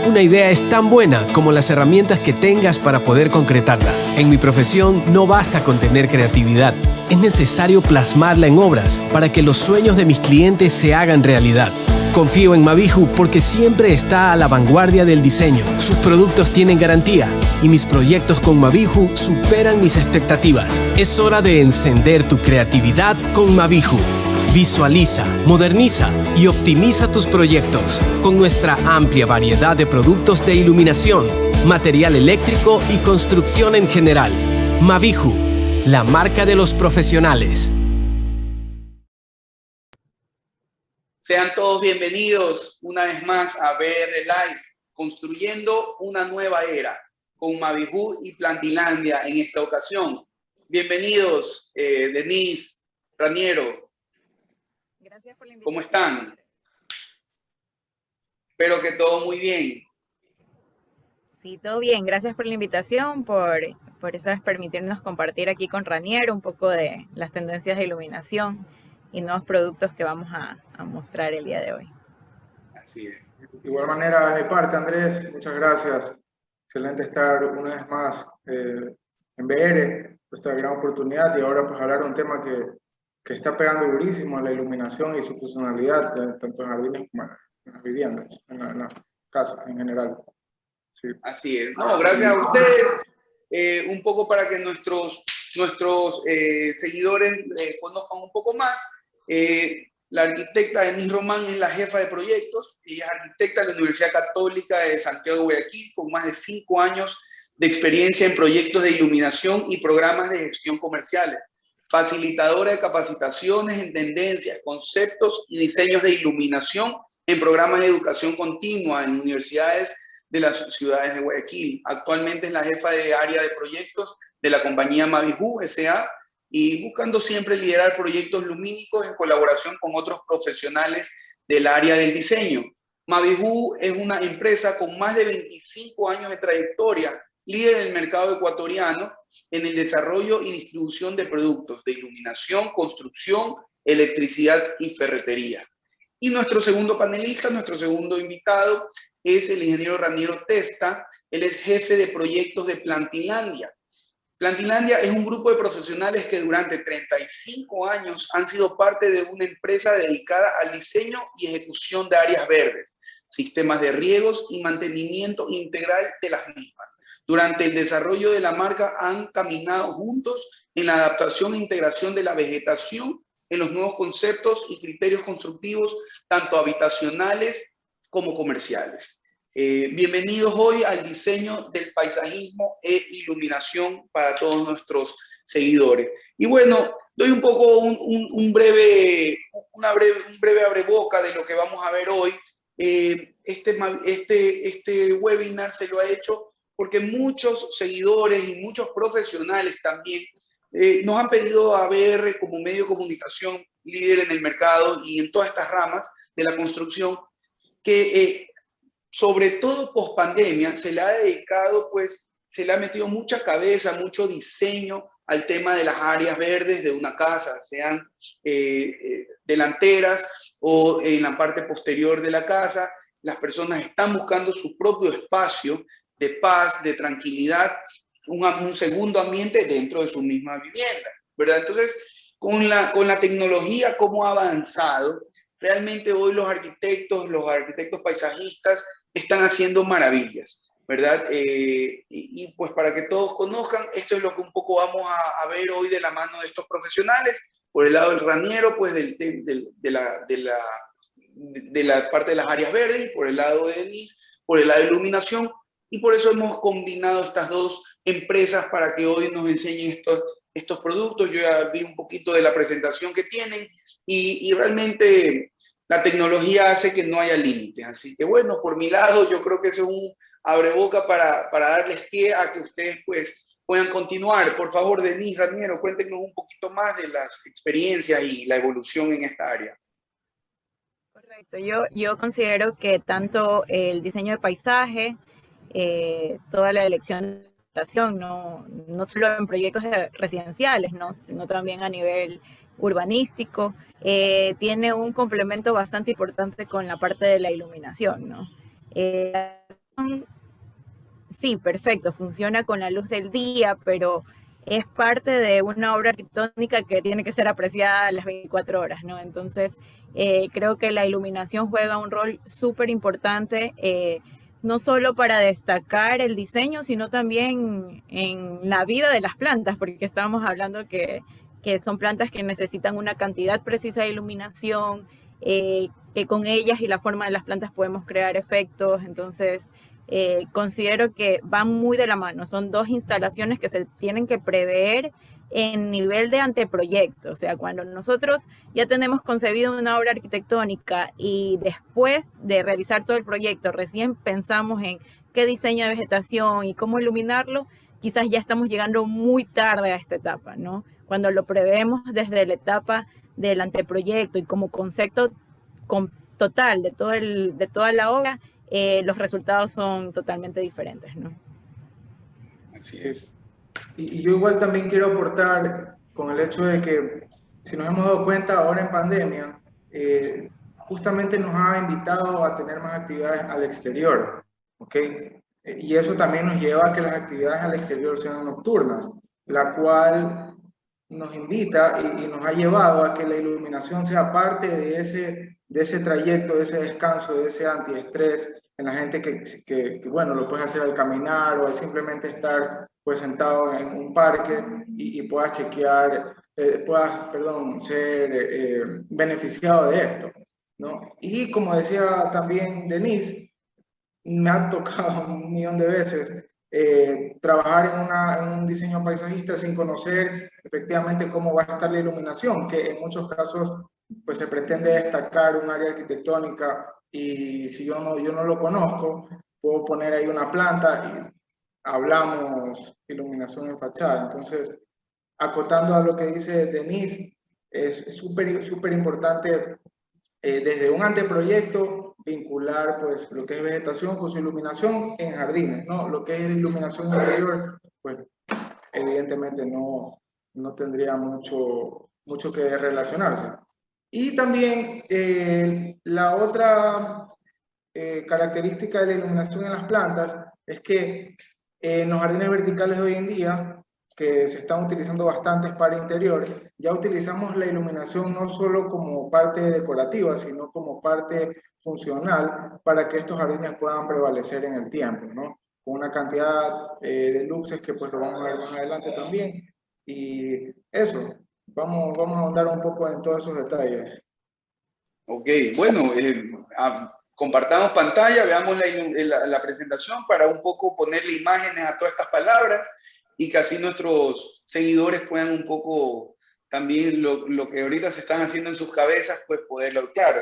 Una idea es tan buena como las herramientas que tengas para poder concretarla. En mi profesión no basta con tener creatividad. Es necesario plasmarla en obras para que los sueños de mis clientes se hagan realidad. Confío en Mabiju porque siempre está a la vanguardia del diseño. Sus productos tienen garantía y mis proyectos con Mabiju superan mis expectativas. Es hora de encender tu creatividad con Mabiju. Visualiza, moderniza y optimiza tus proyectos con nuestra amplia variedad de productos de iluminación, material eléctrico y construcción en general. Mabiju, la marca de los profesionales. Sean todos bienvenidos una vez más a BR Live, construyendo una nueva era con Mabiju y Plantilandia en esta ocasión. Bienvenidos, Denise, Raniero. Gracias por la invitación. ¿Cómo están? Espero que todo muy bien. Sí, todo bien. Gracias por la invitación, por esa vez permitirnos compartir aquí con Raniero un poco de las tendencias de iluminación y nuevos productos que vamos a mostrar el día de hoy. Así es. De igual manera, de mi parte, Andrés, muchas gracias. Excelente estar una vez más en BR, esta gran oportunidad, y ahora pues hablar de un tema que está pegando durísimo, la iluminación y su funcionalidad, tanto en jardines como en las viviendas, en las casas en general. Sí. Así es. No, gracias a ustedes. Un poco para que nuestros seguidores conozcan un poco más. La arquitecta Denise Román es la jefa de proyectos. Ella es arquitecta de la Universidad Católica de Santiago de Guayaquil, con más de 5 años de experiencia en proyectos de iluminación y programas de gestión comerciales. Facilitadora de capacitaciones en tendencias, conceptos y diseños de iluminación en programas de educación continua en universidades de las ciudades de Guayaquil. Actualmente es la jefa de área de proyectos de la compañía Mabiju S.A. y buscando siempre liderar proyectos lumínicos en colaboración con otros profesionales del área del diseño. Mabiju es una empresa con más de 25 años de trayectoria, líder en el mercado ecuatoriano en el desarrollo y distribución de productos de iluminación, construcción, electricidad y ferretería. Y nuestro segundo panelista, nuestro segundo invitado, es el ingeniero Raniero Testa. Él es jefe de proyectos de Plantilandia. Plantilandia es un grupo de profesionales que durante 35 años han sido parte de una empresa dedicada al diseño y ejecución de áreas verdes, sistemas de riegos y mantenimiento integral de las mismas. Durante el desarrollo de la marca han caminado juntos en la adaptación e integración de la vegetación en los nuevos conceptos y criterios constructivos, tanto habitacionales como comerciales. Bienvenidos hoy al diseño del paisajismo e iluminación para todos nuestros seguidores. Y bueno, doy un poco un breve abreboca de lo que vamos a ver hoy. Este webinar se lo ha hecho porque muchos seguidores y muchos profesionales también nos han pedido a BR como medio de comunicación líder en el mercado y en todas estas ramas de la construcción, que sobre todo post pandemia se le ha dedicado, pues se le ha metido mucha cabeza, mucho diseño al tema de las áreas verdes de una casa, sean delanteras o en la parte posterior de la casa. Las personas están buscando su propio espacio de paz, de tranquilidad, un segundo ambiente dentro de su misma vivienda, ¿verdad? Entonces, con la tecnología, cómo ha avanzado, realmente hoy los arquitectos paisajistas están haciendo maravillas, ¿verdad? Y pues para que todos conozcan, esto es lo que un poco vamos a ver hoy de la mano de estos profesionales. Por el lado del Raniero, pues de la parte de las áreas verdes, y por el lado de Denise, por el lado de iluminación. Y por eso hemos combinado estas dos empresas para que hoy nos enseñen estos productos. Yo ya vi un poquito de la presentación que tienen y realmente la tecnología hace que no haya límites. Así que bueno, por mi lado yo creo que eso es un abreboca para darles pie a que ustedes pues puedan continuar. Por favor, Denise, Raniero, cuéntenos un poquito más de las experiencias y la evolución en esta área. Correcto. Yo considero que tanto el diseño de paisaje, toda la elección de estación, no solo en proyectos residenciales, sino también a nivel urbanístico, tiene un complemento bastante importante con la parte de la iluminación, ¿no? sí, perfecto, funciona con la luz del día, pero es parte de una obra arquitectónica que tiene que ser apreciada a las 24 horas, ¿no? Entonces, creo que la iluminación juega un rol súper importante, no solo para destacar el diseño, sino también en la vida de las plantas, porque estábamos hablando que son plantas que necesitan una cantidad precisa de iluminación, que con ellas y la forma de las plantas podemos crear efectos. Entonces, considero que van muy de la mano. Son dos instalaciones que se tienen que prever en nivel de anteproyecto. O sea, cuando nosotros ya tenemos concebido una obra arquitectónica y después de realizar todo el proyecto, recién pensamos en qué diseño de vegetación y cómo iluminarlo, quizás ya estamos llegando muy tarde a esta etapa, ¿no? Cuando lo prevemos desde la etapa del anteproyecto y como concepto total de toda la obra, los resultados son totalmente diferentes, ¿no? Así es. Y yo igual también quiero aportar con el hecho de que, si nos hemos dado cuenta ahora en pandemia, justamente nos ha invitado a tener más actividades al exterior, ¿ok? Y eso también nos lleva a que las actividades al exterior sean nocturnas, la cual nos invita y nos ha llevado a que la iluminación sea parte de ese trayecto, de ese descanso, de ese antiestrés en la gente que, bueno, lo puedes hacer al caminar o al simplemente estar pues sentado en un parque y puedas chequear, perdón, ser beneficiado de esto, ¿no? Y como decía también Denise, me ha tocado un millón de veces trabajar en un diseño paisajista sin conocer efectivamente cómo va a estar la iluminación, que en muchos casos pues se pretende destacar un área arquitectónica y si yo no lo conozco, puedo poner ahí una planta y hablamos iluminación en fachada. Entonces, acotando a lo que dice Denise, es súper importante desde un anteproyecto vincular pues lo que es vegetación con su iluminación en jardines, ¿no? Lo que es iluminación interior, pues evidentemente no tendría mucho que relacionarse. Y también la otra característica de la iluminación en las plantas es que en los jardines verticales de hoy en día, que se están utilizando bastantes para interior, ya utilizamos la iluminación no solo como parte decorativa, sino como parte funcional para que estos jardines puedan prevalecer en el tiempo, ¿no? Con una cantidad de luces que pues lo vamos a ver más adelante también. Y eso, vamos a ahondar un poco en todos esos detalles. Ok, bueno, compartamos pantalla, veamos la presentación para un poco ponerle imágenes a todas estas palabras y que así nuestros seguidores puedan un poco también lo que ahorita se están haciendo en sus cabezas, pues poderlo claro.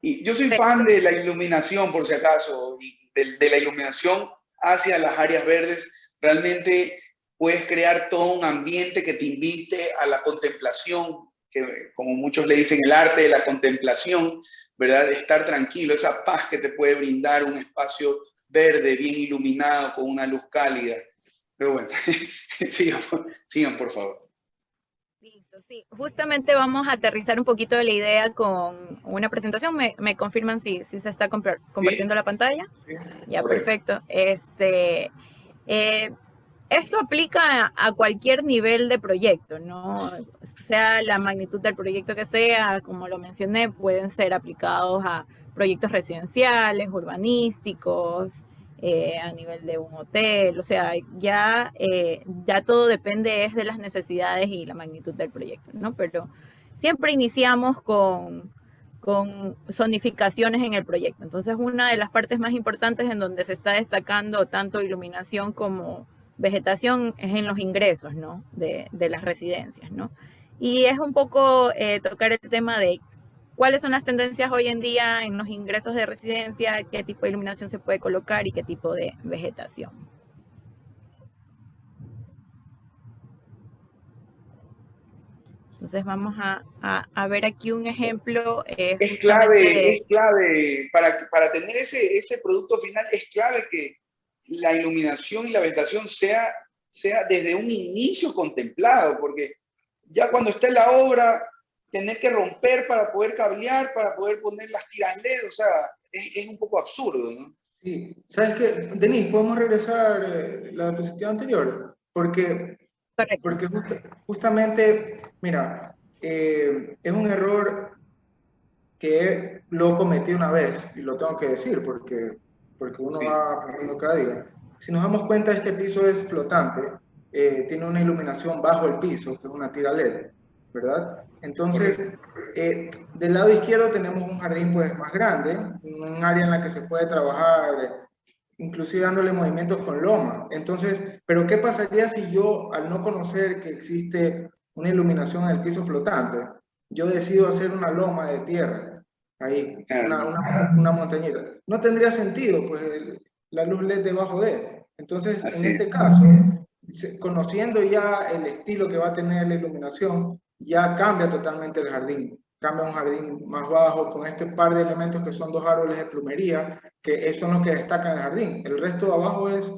Y yo soy fan de la iluminación, por si acaso, y de la iluminación hacia las áreas verdes. Realmente puedes crear todo un ambiente que te invite a la contemplación, que como muchos le dicen, el arte de la contemplación, ¿verdad? De estar tranquilo, esa paz que te puede brindar un espacio verde, bien iluminado, con una luz cálida. Pero bueno, sigan por favor. Listo, sí. Justamente vamos a aterrizar un poquito de la idea con una presentación. ¿Me confirman si se está compartiendo la pantalla? Sí. Ya, perfecto. Esto aplica a cualquier nivel de proyecto, ¿no? Sea la magnitud del proyecto que sea, como lo mencioné, pueden ser aplicados a proyectos residenciales, urbanísticos, a nivel de un hotel, o sea, ya todo depende de las necesidades y la magnitud del proyecto, ¿no? Pero siempre iniciamos con zonificaciones en el proyecto. Entonces, una de las partes más importantes en donde se está destacando tanto iluminación como vegetación es en los ingresos, ¿no? de las residencias, ¿no? Y es un poco tocar el tema de cuáles son las tendencias hoy en día en los ingresos de residencia, qué tipo de iluminación se puede colocar y qué tipo de vegetación. Entonces vamos a ver aquí un ejemplo. Es clave para tener ese producto final, es clave que la iluminación y la vegetación sea desde un inicio contemplado, porque ya cuando está en la obra, tener que romper para poder cablear, para poder poner las tiras LED, o sea, es un poco absurdo, ¿no? Sí, ¿sabes qué? Denise, ¿podemos regresar la diapositiva anterior? Correcto. Porque justamente, mira, es un error que lo cometí una vez, y lo tengo que decir porque uno Sí, va aprendiendo cada día. Si nos damos cuenta, este piso es flotante, tiene una iluminación bajo el piso, que es una tira LED, ¿verdad? Entonces, correcto. del lado izquierdo tenemos un jardín pues más grande, un área en la que se puede trabajar, inclusive dándole movimientos con loma. Entonces, pero ¿qué pasaría si yo, al no conocer que existe una iluminación en el piso flotante, yo decido hacer una loma de tierra, ahí, Claro. una montañita? No tendría sentido, pues la luz LED debajo de. Entonces, en Así es. este caso, conociendo ya el estilo que va a tener la iluminación, ya cambia totalmente el jardín. Cambia un jardín más bajo con este par de elementos que son dos árboles de plumería, que son los que destacan el jardín. El resto de abajo es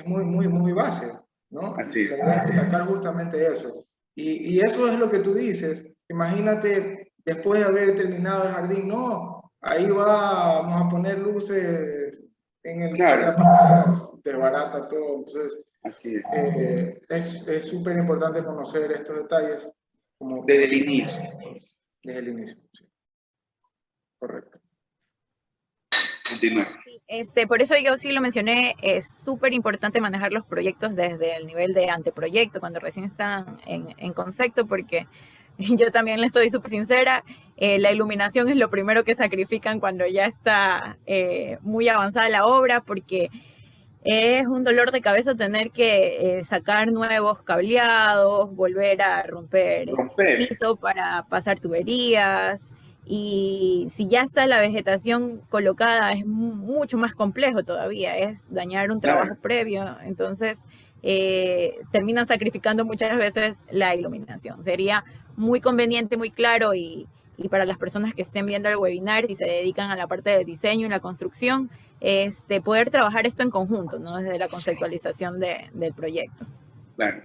muy base, ¿no? Así La es. idea es destacar justamente eso. Y eso es lo que tú dices. Imagínate, después de haber terminado el jardín, no, ahí vamos a poner luces en Claro, la parte, desbarata todo. Entonces, así es. es súper importante conocer estos detalles Desde como el inicio. desde el inicio. Sí, correcto. Continúa. Por eso yo sí lo mencioné, es súper importante manejar los proyectos desde el nivel de anteproyecto, cuando recién están en concepto, porque yo también les soy súper sincera, la iluminación es lo primero que sacrifican cuando ya está muy avanzada la obra, porque es un dolor de cabeza tener que sacar nuevos cableados, volver a romper Romper. piso para pasar tuberías. Y si ya está la vegetación colocada, es mucho más complejo todavía, es dañar un trabajo Claro. previo. Entonces, terminan sacrificando muchas veces la iluminación. Sería muy conveniente, muy claro y para las personas que estén viendo el webinar, si se dedican a la parte de diseño y la construcción, poder trabajar esto en conjunto, ¿no? Desde la conceptualización del proyecto. Claro.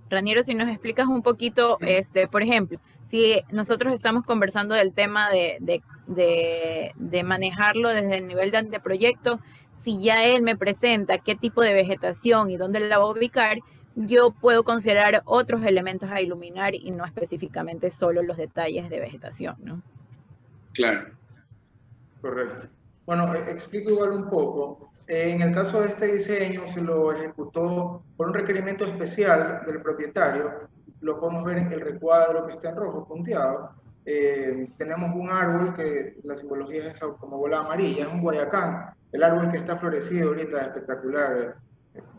Raniero, si nos explicas un poquito, por ejemplo, si nosotros estamos conversando del tema de manejarlo desde el nivel de anteproyecto, si ya él me presenta qué tipo de vegetación y dónde la va a ubicar, yo puedo considerar otros elementos a iluminar y no específicamente solo los detalles de vegetación, ¿no? Claro. Correcto. Bueno, explico igual un poco. En el caso de este diseño se lo ejecutó por un requerimiento especial del propietario. Lo podemos ver en el recuadro que está en rojo punteado. Tenemos un árbol que la simbología es como bola amarilla, es un guayacán. El árbol que está florecido ahorita es espectacular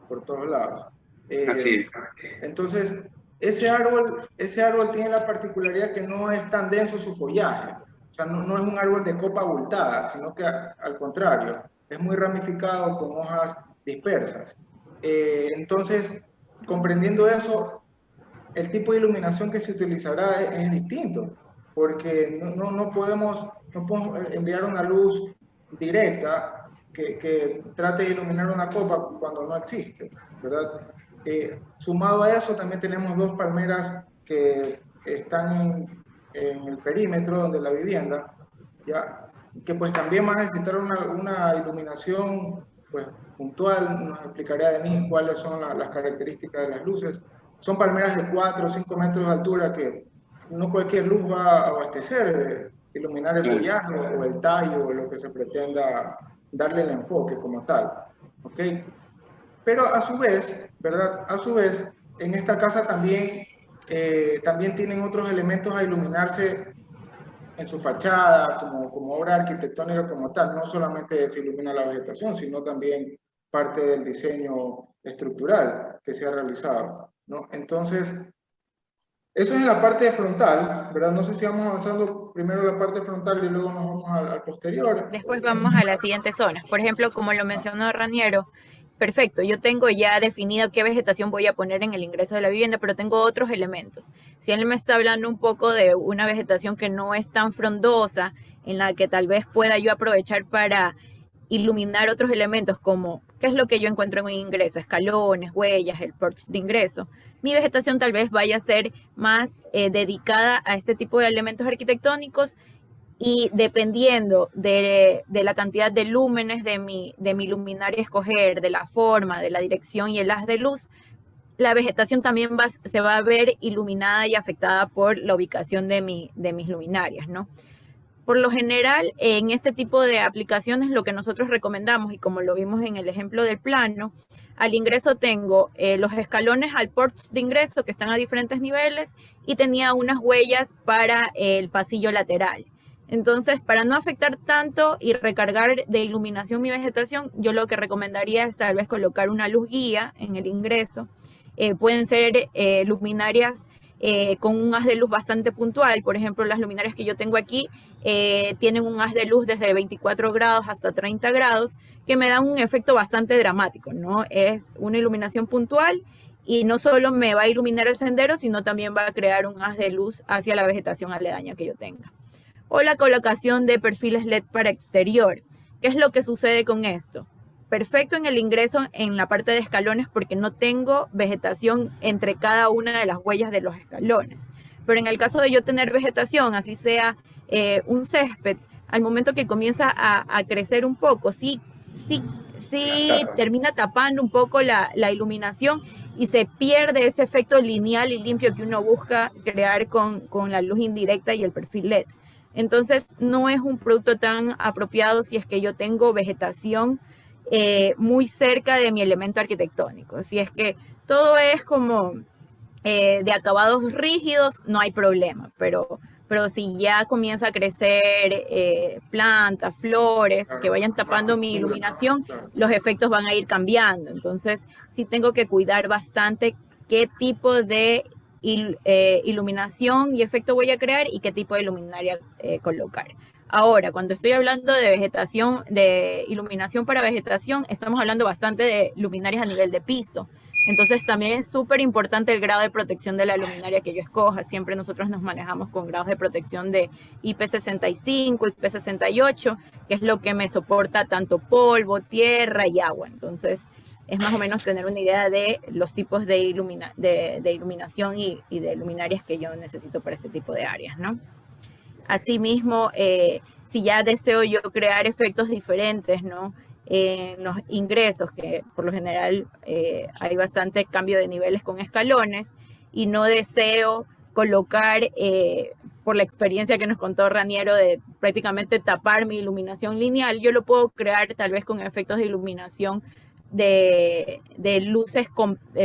por todos lados. Así es. Entonces, ese árbol tiene la particularidad que no es tan denso su follaje. O sea, no es un árbol de copa abultada, sino que al contrario, es muy ramificado con hojas dispersas. Entonces, comprendiendo eso, el tipo de iluminación que se utilizará es distinto, porque no podemos enviar una luz directa que trate de iluminar una copa cuando no existe, ¿verdad? Sumado a eso, también tenemos dos palmeras que están en el perímetro de la vivienda, ¿ya? Que pues también van a necesitar una iluminación pues, puntual. Nos explicaría Denise cuáles son las características de las luces. Son palmeras de 4 o 5 metros de altura que no cualquier luz va a abastecer, iluminar el follaje o el tallo o lo que se pretenda darle el enfoque como tal. ¿Ok? Pero a su vez, ¿verdad? A su vez, en esta casa también tienen otros elementos a iluminarse en su fachada, como obra arquitectónica como tal. No solamente se ilumina la vegetación, sino también parte del diseño estructural que se ha realizado, ¿no? Entonces, eso es en la parte frontal, ¿verdad? No sé si vamos avanzando primero la parte frontal y luego nos vamos al posterior. Después vamos a las siguientes zonas. Por ejemplo, como lo mencionó Raniero, perfecto, yo tengo ya definido qué vegetación voy a poner en el ingreso de la vivienda, pero tengo otros elementos. Si él me está hablando un poco de una vegetación que no es tan frondosa, en la que tal vez pueda yo aprovechar para iluminar otros elementos como ¿Qué es lo que yo encuentro en un ingreso? Escalones, huellas, el porche de ingreso. Mi vegetación tal vez vaya a ser más dedicada a este tipo de elementos arquitectónicos, y dependiendo de la cantidad de lúmenes de mi luminaria a escoger, de la forma, de la dirección y el haz de luz, la vegetación también se va a ver iluminada y afectada por la ubicación de mis luminarias, ¿no? Por lo general, en este tipo de aplicaciones, lo que nosotros recomendamos, y como lo vimos en el ejemplo del plano, al ingreso tengo los escalones al porche de ingreso que están a diferentes niveles, y tenía unas huellas para el pasillo lateral. Entonces, para no afectar tanto y recargar de iluminación mi vegetación, yo lo que recomendaría es tal vez colocar una luz guía en el ingreso. Pueden ser luminarias con un haz de luz bastante puntual. Por ejemplo, las luminarias que yo tengo aquí tienen un haz de luz desde 24 grados hasta 30 grados, que me dan un efecto bastante dramático, ¿no? Es una iluminación puntual, y no solo me va a iluminar el sendero, sino también va a crear un haz de luz hacia la vegetación aledaña que yo tenga. O la colocación de perfiles LED para exterior. ¿Qué es lo que sucede con esto? Perfecto en el ingreso en la parte de escalones, porque no tengo vegetación entre cada una de las huellas de los escalones. Pero en el caso de yo tener vegetación, así sea un césped, al momento que comienza a crecer un poco, sí termina tapando un poco la iluminación, y se pierde ese efecto lineal y limpio que uno busca crear con la luz indirecta y el perfil LED. Entonces, no es un producto tan apropiado si es que yo tengo vegetación muy cerca de mi elemento arquitectónico. Si es que todo es como de acabados rígidos, no hay problema, pero si ya comienza a crecer plantas, flores, que vayan tapando mi iluminación, los efectos van a ir cambiando. Entonces, sí tengo que cuidar bastante qué tipo de iluminación y efecto voy a crear, y qué tipo de luminaria colocar. Ahora, cuando estoy hablando de vegetación, de iluminación para vegetación, estamos hablando bastante de luminarias a nivel de piso. Entonces también es súper importante el grado de protección de la luminaria que yo escoja. Siempre nosotros nos manejamos con grados de protección de IP65, IP68, que es lo que me soporta tanto polvo, tierra y agua. Entonces es más o menos tener una idea de los tipos de iluminación y de luminarias que yo necesito para este tipo de áreas, ¿no? Asimismo, si ya deseo yo crear efectos diferentes, ¿no? En los ingresos, que por lo general hay bastante cambio de niveles con escalones, y no deseo colocar, por la experiencia que nos contó Raniero, de prácticamente tapar mi iluminación lineal, yo lo puedo crear tal vez con efectos de iluminación de luces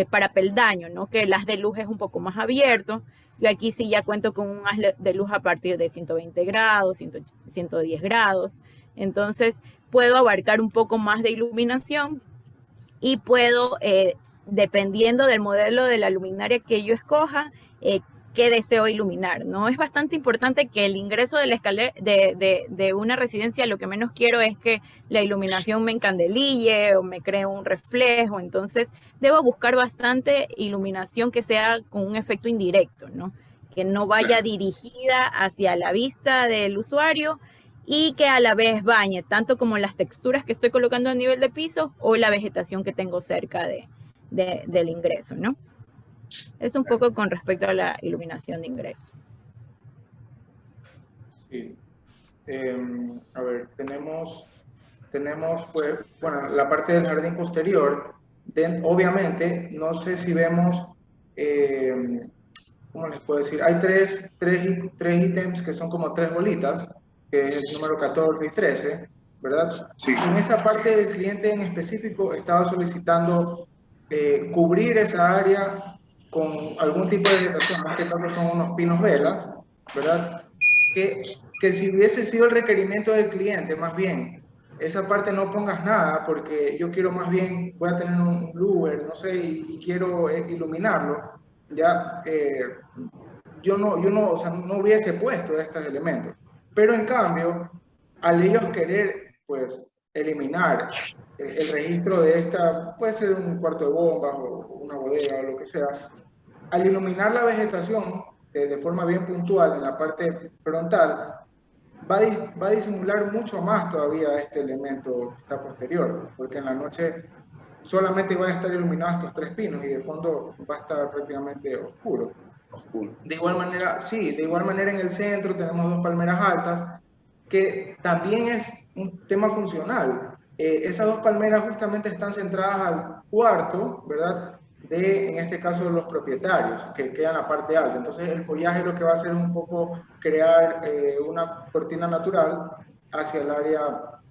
para peldaño, ¿no? Que el haz de luz es un poco más abierto. Yo aquí sí ya cuento con un haz de luz a partir de 120 grados, 110 grados. Entonces puedo abarcar un poco más de iluminación, y puedo, dependiendo del modelo de la luminaria que yo escoja, qué deseo iluminar, ¿no? Es bastante importante que el ingreso de la escalera de una residencia, lo que menos quiero es que la iluminación me encandelille o me cree un reflejo. Entonces debo buscar bastante iluminación que sea con un efecto indirecto, ¿no? Que no vaya dirigida hacia la vista del usuario, y que a la vez bañe tanto como las texturas que estoy colocando a nivel de piso o la vegetación que tengo cerca del ingreso, ¿no? Es un poco con respecto a la iluminación de ingreso. Sí. A ver, tenemos pues, bueno, la parte del jardín posterior. Obviamente, no sé si vemos, ¿cómo les puedo decir? Hay tres ítems que son como tres bolitas, que es el número 14 y 13, ¿verdad? Sí. En esta parte del cliente en específico estaba solicitando cubrir esa área con algún tipo de vegetación. En este caso son unos pinos velas, ¿verdad? Que si hubiese sido el requerimiento del cliente, más bien, esa parte no pongas nada, porque yo quiero más bien, voy a tener un bluer, no sé, y quiero iluminarlo, ya, yo no, o sea, no hubiese puesto estos elementos. Pero en cambio, al ellos querer, pues, eliminar el registro de esta, puede ser un cuarto de bombas o una bodega o lo que sea, al iluminar la vegetación de forma bien puntual en la parte frontal, va a disimular mucho más todavía este elemento que está posterior, porque en la noche solamente va a estar iluminados estos 3 pinos y de fondo va a estar prácticamente oscuro. De igual manera, sí, de igual manera en el centro tenemos 2 palmeras altas, que también es un tema funcional. Esas 2 palmeras justamente están centradas al cuarto, ¿verdad? En este caso, los propietarios, que quedan en la parte alta. Entonces, el follaje lo que va a hacer es un poco crear una cortina natural hacia el área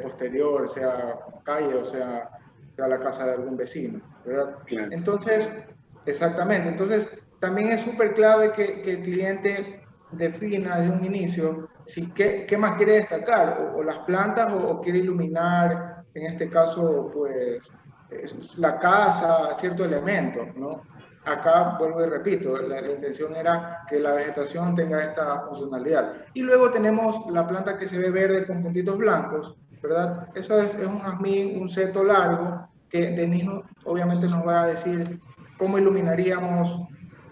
posterior, sea calle o sea la casa de algún vecino, ¿verdad? Claro. Entonces, exactamente. Entonces, también es súper clave que el cliente defina desde un inicio si qué más quiere destacar, o las plantas, o quiere iluminar, en este caso, pues, la casa, cierto elemento, ¿no? Acá, vuelvo y repito, la intención era que la vegetación tenga esta funcionalidad. Y luego tenemos la planta que se ve verde con puntitos blancos, ¿verdad? Eso es un jazmín, un seto largo, que Denis obviamente nos va a decir cómo iluminaríamos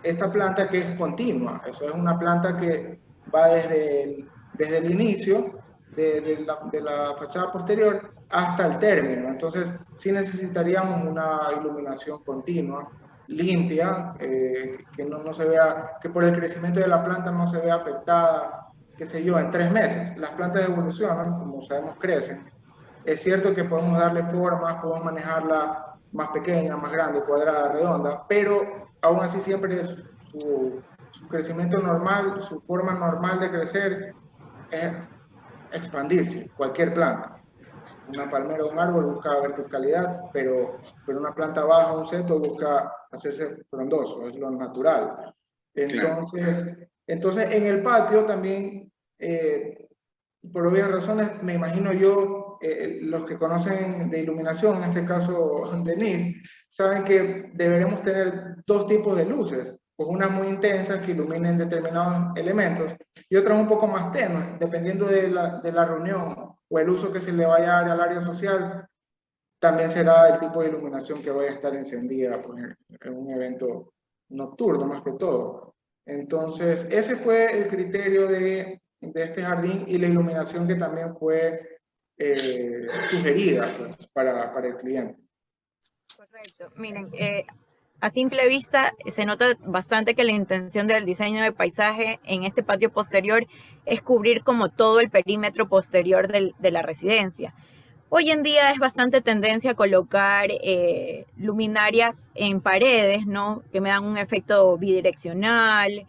esta planta, que es continua. Eso es una planta que va desde el inicio de la fachada posterior hasta el término. Entonces, sí necesitaríamos una iluminación continua, limpia, que no se vea, que por el crecimiento de la planta no se vea afectada, qué sé yo, en 3 meses. Las plantas evolucionan, como sabemos, crecen. Es cierto que podemos darle formas, podemos manejarla más pequeña, más grande, cuadrada, redonda, pero aún así siempre su crecimiento normal, su forma normal de crecer es expandirse, cualquier planta. Una palmera o un árbol busca verticalidad, pero una planta baja, un seto, busca hacerse frondoso, es lo natural. Entonces en el patio también, por obvias razones, me imagino yo, los que conocen de iluminación, en este caso Denise, saben que deberemos tener 2 tipos de luces, pues unas muy intensas que iluminen determinados elementos y otras un poco más tenues, dependiendo de la reunión o el uso que se le vaya a dar al área social. También será el tipo de iluminación que vaya a estar encendida, pues, en un evento nocturno más que todo. Entonces, ese fue el criterio de este jardín, y la iluminación que también fue sugerida, pues, para el cliente. Correcto. Miren, a simple vista se nota bastante que la intención del diseño de paisaje en este patio posterior es cubrir como todo el perímetro posterior de la residencia. Hoy en día es bastante tendencia a colocar luminarias en paredes, ¿no? Que me dan un efecto bidireccional.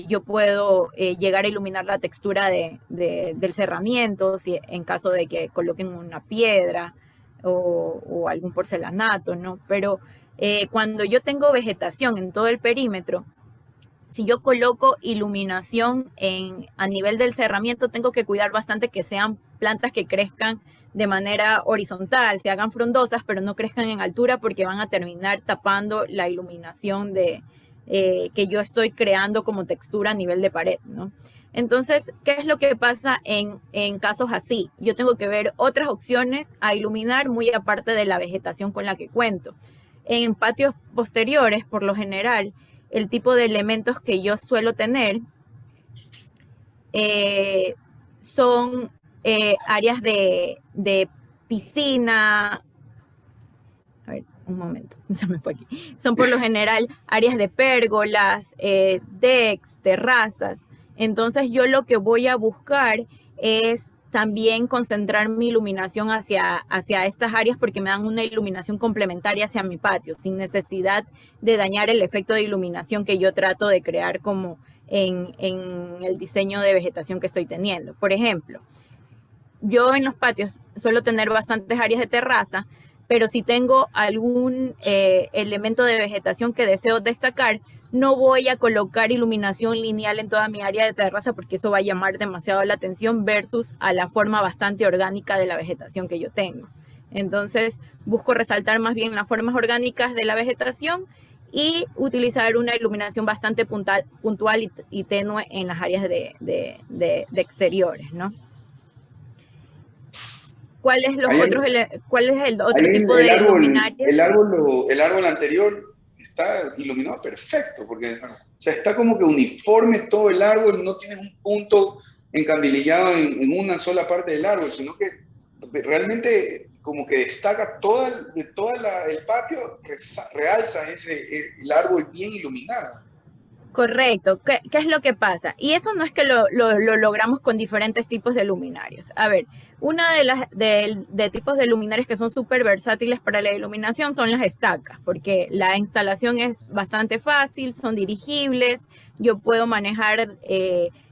Yo puedo llegar a iluminar la textura del cerramiento, si, en caso de que coloquen una piedra o algún porcelanato, ¿no? Pero cuando yo tengo vegetación en todo el perímetro, si yo coloco iluminación a nivel del cerramiento, tengo que cuidar bastante que sean plantas que crezcan de manera horizontal, se hagan frondosas, pero no crezcan en altura, porque van a terminar tapando la iluminación que yo estoy creando como textura a nivel de pared, ¿no? Entonces, ¿qué es lo que pasa en casos así? Yo tengo que ver otras opciones a iluminar, muy aparte de la vegetación con la que cuento. En patios posteriores, por lo general, el tipo de elementos que yo suelo tener son áreas de piscina. A ver, un momento, se me fue aquí. Son por lo general áreas de pérgolas, decks, terrazas. Entonces yo lo que voy a buscar es también concentrar mi iluminación hacia estas áreas, porque me dan una iluminación complementaria hacia mi patio, sin necesidad de dañar el efecto de iluminación que yo trato de crear como en el diseño de vegetación que estoy teniendo. Por ejemplo, yo en los patios suelo tener bastantes áreas de terraza, pero si tengo algún elemento de vegetación que deseo destacar, no voy a colocar iluminación lineal en toda mi área de terraza, porque eso va a llamar demasiado la atención versus a la forma bastante orgánica de la vegetación que yo tengo. Entonces, busco resaltar más bien las formas orgánicas de la vegetación y utilizar una iluminación bastante puntual y tenue en las áreas de exteriores, ¿no? ¿Cuál es el otro tipo de luminarias? El árbol anterior está iluminado perfecto, porque o sea, está como que uniforme todo el árbol, no tienes un punto encandilillado en una sola parte del árbol, sino que realmente como que destaca de todo el patio, realza el árbol bien iluminado. Correcto. ¿Qué es lo que pasa? Y eso no es que lo logramos con diferentes tipos de luminarias. A ver, una de tipos de luminarias que son súper versátiles para la iluminación son las estacas, porque la instalación es bastante fácil, son dirigibles, yo puedo manejar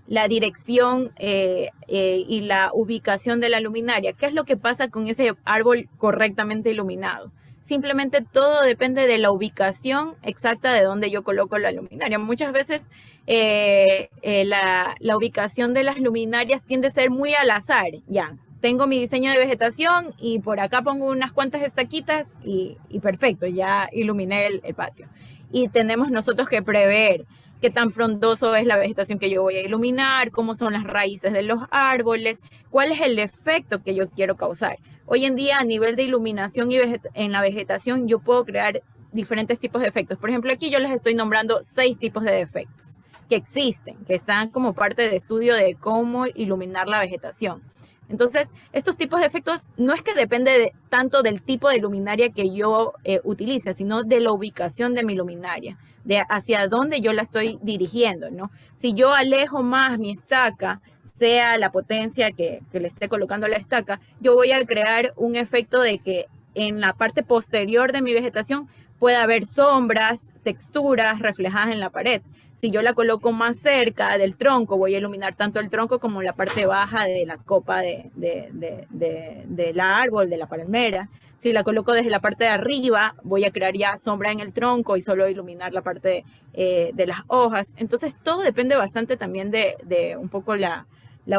la dirección y la ubicación de la luminaria. ¿Qué es lo que pasa con ese árbol correctamente iluminado? Simplemente todo depende de la ubicación exacta de donde yo coloco la luminaria. Muchas veces la ubicación de las luminarias tiende a ser muy al azar. Ya, tengo mi diseño de vegetación y por acá pongo unas cuantas estaquitas y perfecto, ya iluminé el patio. Y tenemos nosotros que prever qué tan frondoso es la vegetación que yo voy a iluminar, cómo son las raíces de los árboles, cuál es el efecto que yo quiero causar. Hoy en día, a nivel de iluminación y en la vegetación, yo puedo crear diferentes tipos de efectos. Por ejemplo, aquí yo les estoy nombrando 6 tipos de efectos que existen, que están como parte de estudio de cómo iluminar la vegetación. Entonces, estos tipos de efectos no es que depende tanto del tipo de luminaria que yo utilice, sino de la ubicación de mi luminaria, de hacia dónde yo la estoy dirigiendo, ¿no? Si yo alejo más mi estaca, sea la potencia que le esté colocando a la estaca, yo voy a crear un efecto de que en la parte posterior de mi vegetación pueda haber sombras, texturas reflejadas en la pared. Si yo la coloco más cerca del tronco, voy a iluminar tanto el tronco como la parte baja de la copa del árbol, de la palmera. Si la coloco desde la parte de arriba, voy a crear ya sombra en el tronco y solo iluminar la parte de las hojas. Entonces, todo depende bastante también de un poco la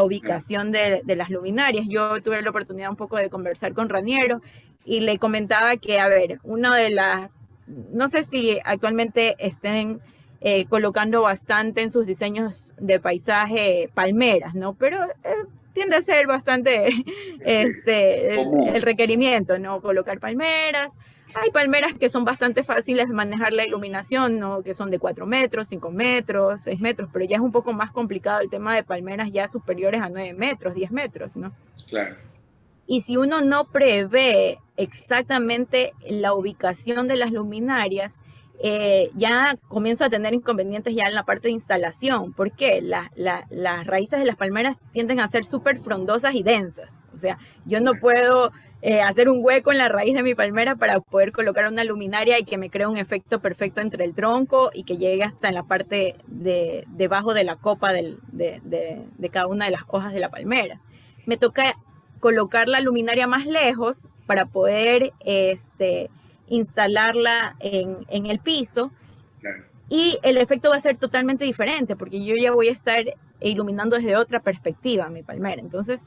ubicación de las luminarias. Yo tuve la oportunidad un poco de conversar con Raniero y le comentaba que, a ver, no sé si actualmente estén colocando bastante en sus diseños de paisaje palmeras, ¿no? Pero tiende a ser bastante el requerimiento, ¿no? Colocar palmeras. Hay palmeras que son bastante fáciles de manejar la iluminación, ¿no? Que son de 4 metros, 5 metros, 6 metros, pero ya es un poco más complicado el tema de palmeras ya superiores a 9 metros, 10 metros, ¿no? Claro. Y si uno no prevé exactamente la ubicación de las luminarias, ya comienzo a tener inconvenientes ya en la parte de instalación. ¿Por qué? Las raíces de las palmeras tienden a ser súper frondosas y densas. O sea, yo no puedo hacer un hueco en la raíz de mi palmera para poder colocar una luminaria y que me cree un efecto perfecto entre el tronco y que llegue hasta en la parte debajo de la copa de cada una de las hojas de la palmera. Me toca colocar la luminaria más lejos para poder instalarla en el piso. Claro. Y el efecto va a ser totalmente diferente porque yo ya voy a estar iluminando desde otra perspectiva mi palmera. Entonces,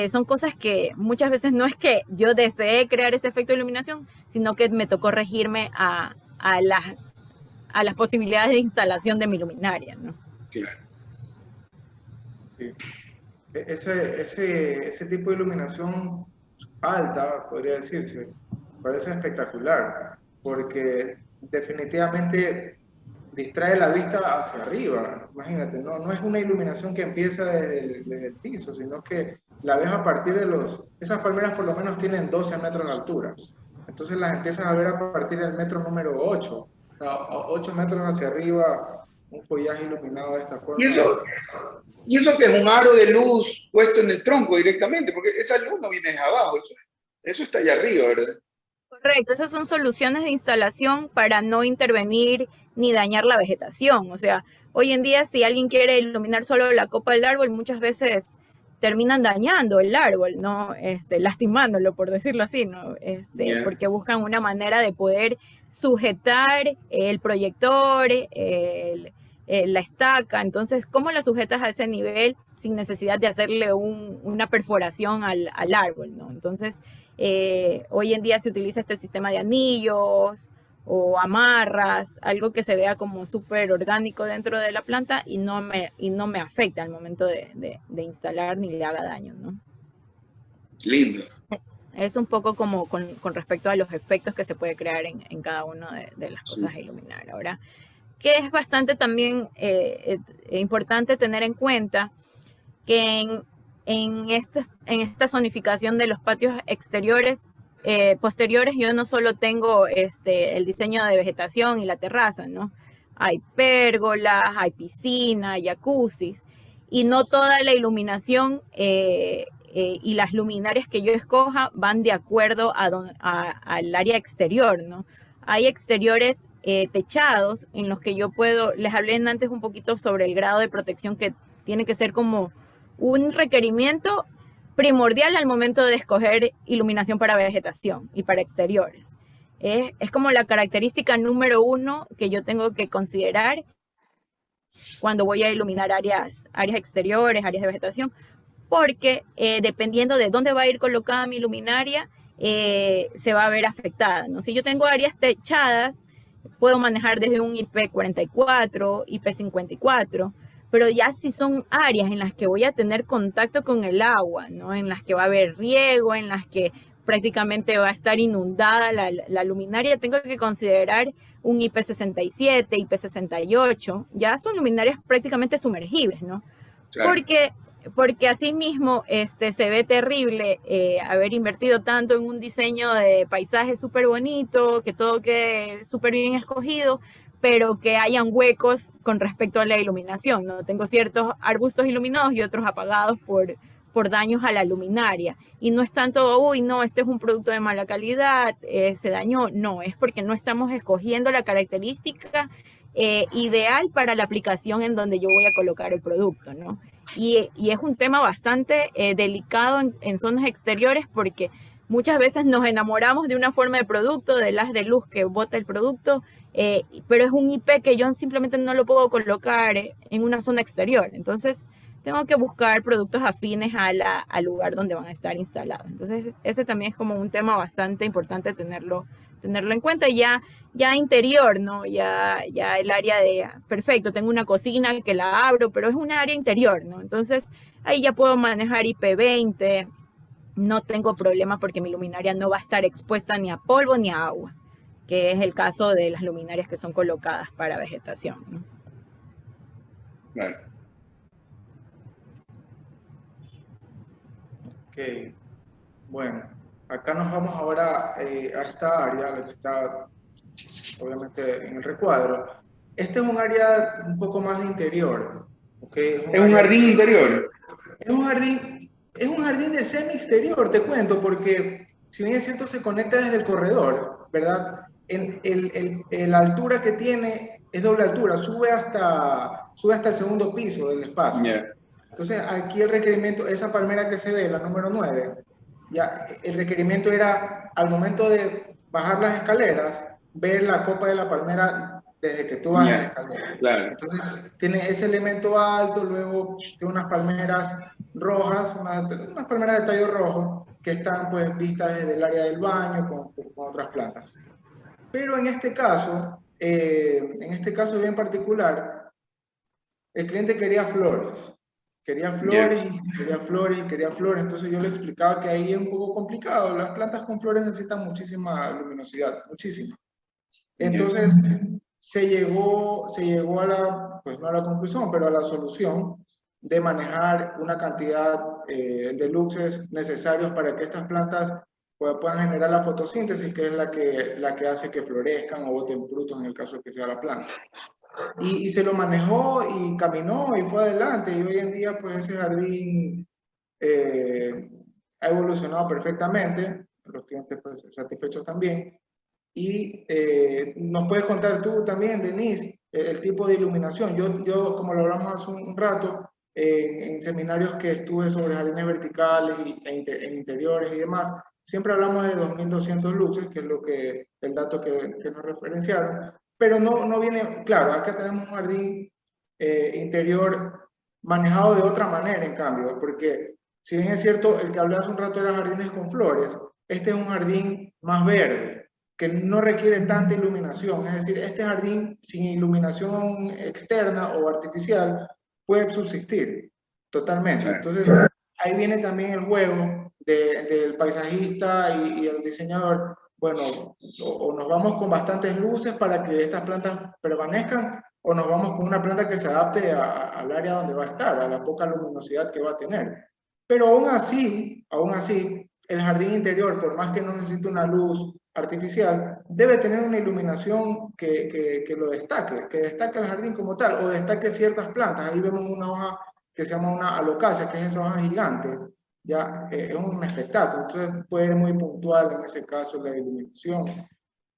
son cosas que muchas veces no es que yo desee crear ese efecto de iluminación, sino que me tocó regirme a las posibilidades de instalación de mi luminaria, ¿no? Claro. Sí. Ese tipo de iluminación alta, podría decirse, parece espectacular, porque definitivamente distrae la vista hacia arriba. Imagínate, no es una iluminación que empieza desde el piso, sino que la ves a partir esas palmeras por lo menos tienen 12 metros de altura. Entonces las empiezas a ver a partir del metro número 8. O sea, 8 metros hacia arriba, un follaje iluminado de esta forma. Y eso que es un aro de luz puesto en el tronco directamente, porque esa luz no viene desde abajo, eso está allá arriba, ¿verdad? Correcto, esas son soluciones de instalación para no intervenir ni dañar la vegetación. O sea, hoy en día si alguien quiere iluminar solo la copa del árbol, muchas veces terminan dañando el árbol, ¿no? Lastimándolo, por decirlo así, ¿no? Porque buscan una manera de poder sujetar el proyector, la estaca. Entonces, ¿cómo la sujetas a ese nivel sin necesidad de hacerle una perforación al árbol, ¿no? Entonces, hoy en día se utiliza este sistema de anillos o amarras, algo que se vea como súper orgánico dentro de la planta y no me afecta al momento de instalar ni le haga daño, ¿no? Lindo. Es un poco como con respecto a los efectos que se puede crear en cada una de las cosas a iluminar. Ahora, que es bastante también importante tener en cuenta que en esta zonificación de los patios exteriores posteriores yo no solo tengo el diseño de vegetación y la terraza, ¿no? Hay pérgolas, hay piscina, jacuzzis, y no toda la iluminación y las luminarias que yo escoja van de acuerdo al área exterior, ¿no? Hay exteriores techados en los que yo puedo, les hablé antes un poquito sobre el grado de protección que tiene que ser como un requerimiento primordial al momento de escoger iluminación para vegetación y para exteriores. Es como la característica número 1 que yo tengo que considerar cuando voy a iluminar áreas exteriores, áreas de vegetación, porque dependiendo de dónde va a ir colocada mi luminaria, se va a ver afectada, ¿no? Si yo tengo áreas techadas, puedo manejar desde un IP44, IP54, pero ya si son áreas en las que voy a tener contacto con el agua, ¿no? En las que va a haber riego, en las que prácticamente va a estar inundada la luminaria, tengo que considerar un IP67, IP68, ya son luminarias prácticamente sumergibles, ¿no? Claro. Porque así mismo se ve terrible haber invertido tanto en un diseño de paisaje súper bonito, que todo quede súper bien escogido, pero que hayan huecos con respecto a la iluminación, ¿no? Tengo ciertos arbustos iluminados y otros apagados por daños a la luminaria. Y no es tanto, uy, no, este es un producto de mala calidad, se dañó. No, es porque no estamos escogiendo la característica ideal para la aplicación en donde yo voy a colocar el producto, ¿no? Y es un tema bastante delicado en zonas exteriores porque muchas veces nos enamoramos de una forma de producto, del haz de luz que bota el producto, pero es un IP que yo simplemente no lo puedo colocar en una zona exterior. Entonces, tengo que buscar productos afines al lugar donde van a estar instalados. Entonces, ese también es como un tema bastante importante tenerlo en cuenta. Ya interior, ¿no? Ya el área de, perfecto, tengo una cocina que la abro, pero es un área interior, ¿no? Entonces, ahí ya puedo manejar IP20, no tengo problema porque mi luminaria no va a estar expuesta ni a polvo ni a agua, que es el caso de las luminarias que son colocadas para vegetación, ¿no? Claro. Ok, bueno, acá nos vamos ahora a esta área, la que está obviamente en el recuadro. Este es un área un poco más de interior, ¿ok? ¿Es un jardín interior? Es un jardín de semi-exterior, te cuento, porque si bien es cierto se conecta desde el corredor, ¿verdad? La altura que tiene es doble altura, sube hasta el segundo piso del espacio. Yeah. Entonces, aquí el requerimiento, esa palmera que se ve, la número 9, ya el requerimiento era al momento de bajar las escaleras, ver la copa de la palmera desde que tú vas en la escalera. Claro. Entonces, tiene ese elemento alto, luego tiene unas palmeras rojas, unas palmeras de tallo rojo, que están pues vistas desde el área del baño con otras plantas. Pero en este caso bien particular, el cliente quería flores. Quería flores, entonces yo le explicaba que ahí es un poco complicado, las plantas con flores necesitan muchísima luminosidad, muchísima. Entonces se llegó a la, pues no a la conclusión, pero a la solución de manejar una cantidad de luxes necesarios para que estas plantas puedan generar la fotosíntesis, que es la que hace que florezcan o boten frutos en el caso de que sea la planta. Y se lo manejó y caminó y fue adelante, y hoy en día pues ese jardín ha evolucionado perfectamente, los clientes pues satisfechos también. Y nos puedes contar tú también, Denise, el tipo de iluminación. Yo como lo hablamos hace un rato, en seminarios que estuve sobre jardines verticales en interiores y demás, siempre hablamos de 2200 luxes, que es el dato que nos referenciaron. Pero no viene, claro, acá tenemos un jardín interior manejado de otra manera, en cambio, porque si bien es cierto, el que hablé hace un rato era jardines con flores, este es un jardín más verde, que no requiere tanta iluminación, es decir, este jardín sin iluminación externa o artificial puede subsistir totalmente. Entonces, ahí viene también el juego del paisajista y el diseñador. Bueno, o nos vamos con bastantes luces para que estas plantas permanezcan, o nos vamos con una planta que se adapte al área donde va a estar, a la poca luminosidad que va a tener. Pero aún así, el jardín interior, por más que no necesite una luz artificial, debe tener una iluminación que lo destaque, que destaque el jardín como tal, o destaque ciertas plantas. Ahí vemos una hoja que se llama una alocasia, que es esa hoja gigante, ya es un espectáculo, entonces puede ser muy puntual en ese caso la iluminación.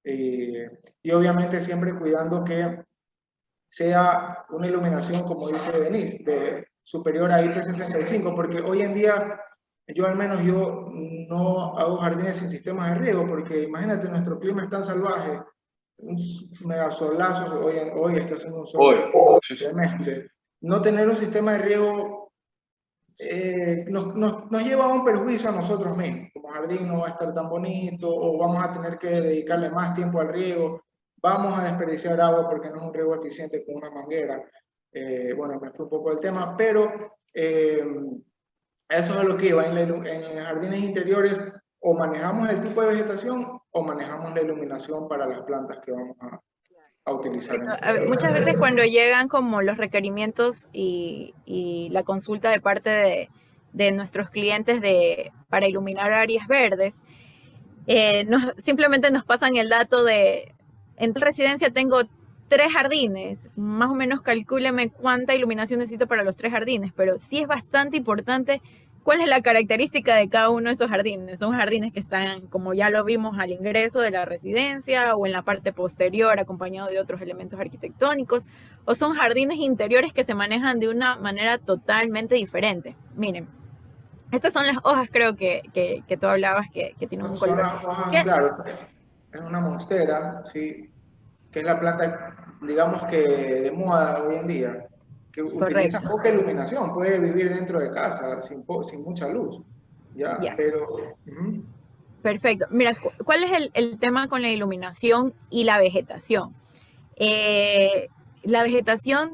Y obviamente siempre cuidando que sea una iluminación, como dice Denise, superior a IP65, porque hoy en día al menos yo no hago jardines sin sistemas de riego, porque imagínate, nuestro clima es tan salvaje, un mega solazo, hoy está haciendo un sol tremendo. No tener un sistema de riego nos lleva a un perjuicio a nosotros mismos. Como jardín no va a estar tan bonito, o vamos a tener que dedicarle más tiempo al riego, vamos a desperdiciar agua porque no es un riego eficiente con una manguera. Bueno, me fue un poco del tema, pero eso es a lo que iba. En jardines interiores o manejamos el tipo de vegetación o manejamos la iluminación para las plantas que vamos a utilizar. Muchas veces cuando llegan como los requerimientos y la consulta de parte de nuestros clientes para iluminar áreas verdes, simplemente nos pasan el dato de, en residencia tengo 3 jardines, más o menos calcúleme cuánta iluminación necesito para los 3 jardines, pero sí es bastante importante cuál es la característica de cada uno de esos jardines. Son jardines que están, como ya lo vimos, al ingreso de la residencia o en la parte posterior, acompañado de otros elementos arquitectónicos, o son jardines interiores que se manejan de una manera totalmente diferente. Miren, estas son las hojas, creo que tú hablabas, que tienen un color. Claro, es una monstera, sí, que es la planta, digamos que de moda hoy en día, que utiliza poca iluminación, puede vivir dentro de casa sin mucha luz. Ya. Pero... Perfecto. Mira, ¿cuál es el tema con la iluminación y la vegetación? La vegetación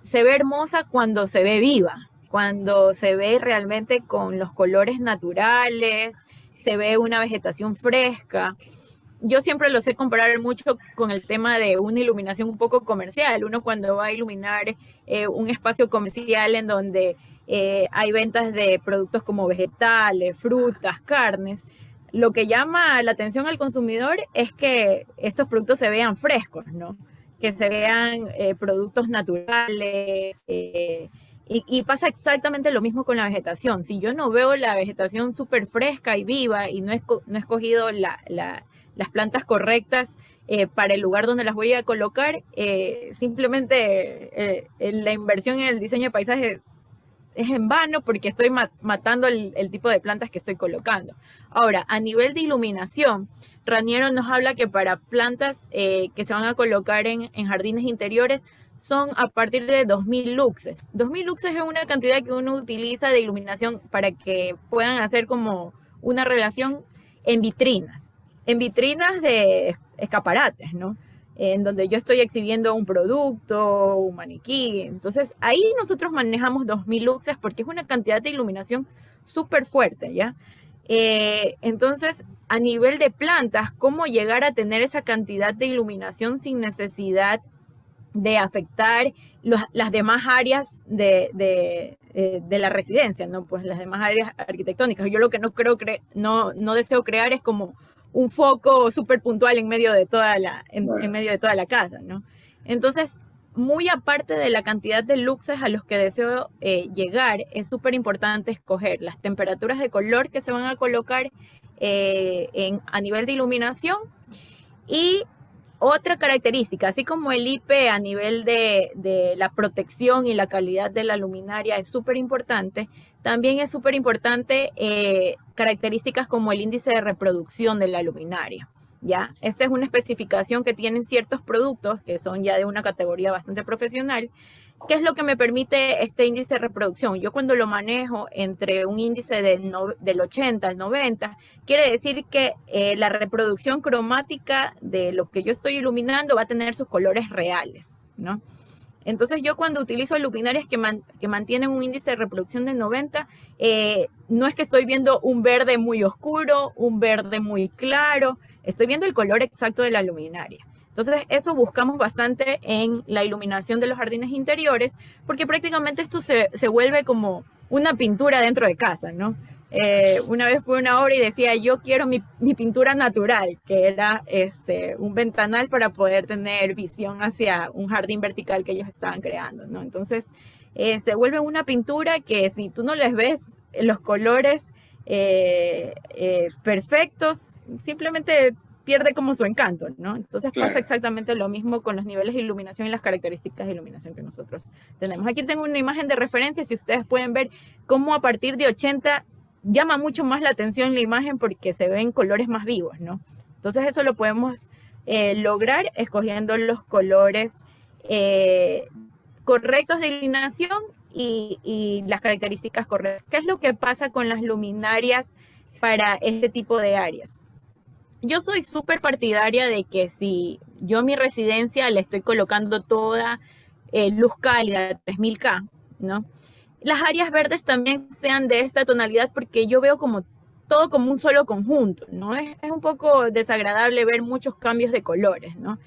se ve hermosa cuando se ve viva, cuando se ve realmente con los colores naturales, se ve una vegetación fresca. Yo siempre lo sé comparar mucho con el tema de una iluminación un poco comercial. Uno cuando va a iluminar un espacio comercial en donde hay ventas de productos como vegetales, frutas, carnes, lo que llama la atención al consumidor es que estos productos se vean frescos, ¿no? Que se vean productos naturales, y pasa exactamente lo mismo con la vegetación. Si yo no veo la vegetación súper fresca y viva y no he escogido las plantas correctas para el lugar donde las voy a colocar, simplemente la inversión en el diseño de paisaje es en vano porque estoy matando el tipo de plantas que estoy colocando. Ahora, a nivel de iluminación, Raniero nos habla que para plantas que se van a colocar en jardines interiores son a partir de 2000 luxes. 2000 luxes es una cantidad que uno utiliza de iluminación para que puedan hacer como una relación en vitrinas de escaparates, ¿no? En donde yo estoy exhibiendo un producto, un maniquí. Entonces, ahí nosotros manejamos 2000 luxes porque es una cantidad de iluminación súper fuerte, ¿ya? Entonces, a nivel de plantas, ¿cómo llegar a tener esa cantidad de iluminación sin necesidad de afectar las demás áreas de la residencia, ¿no? Pues las demás áreas arquitectónicas. Yo lo que no deseo crear es como un foco súper puntual en medio de toda la casa, ¿no? Entonces, muy aparte de la cantidad de luxes a los que deseo llegar, es súper importante escoger las temperaturas de color que se van a colocar a nivel de iluminación. Y otra característica, así como el IP a nivel de la protección y la calidad de la luminaria es súper importante, también es súper importante características como el índice de reproducción de la luminaria, ¿ya? Esta es una especificación que tienen ciertos productos que son ya de una categoría bastante profesional. ¿Qué es lo que me permite este índice de reproducción? Yo cuando lo manejo entre un índice del 80 al 90, quiere decir que la reproducción cromática de lo que yo estoy iluminando va a tener sus colores reales, ¿no? Entonces yo cuando utilizo luminarias que mantienen un índice de reproducción de 90, no es que estoy viendo un verde muy oscuro, un verde muy claro, estoy viendo el color exacto de la luminaria. Entonces, eso buscamos bastante en la iluminación de los jardines interiores, porque prácticamente esto se vuelve como una pintura dentro de casa, ¿no? una vez fue una obra y decía, yo quiero mi pintura natural, que era un ventanal para poder tener visión hacia un jardín vertical que ellos estaban creando, ¿no? Entonces, se vuelve una pintura que si tú no les ves los colores perfectos, simplemente pierde como su encanto, ¿no? Entonces pasa exactamente lo mismo con los niveles de iluminación y las características de iluminación que nosotros tenemos. Aquí tengo una imagen de referencia, si ustedes pueden ver cómo a partir de 80 llama mucho más la atención la imagen porque se ven colores más vivos, ¿no? Entonces eso lo podemos lograr escogiendo los colores correctos de iluminación y las características correctas. ¿Qué es lo que pasa con las luminarias para este tipo de áreas? Yo soy súper partidaria de que si yo a mi residencia le estoy colocando toda luz cálida, 3000K, ¿no? Las áreas verdes también sean de esta tonalidad porque yo veo como todo como un solo conjunto, ¿no? Es un poco desagradable ver muchos cambios de colores, ¿no?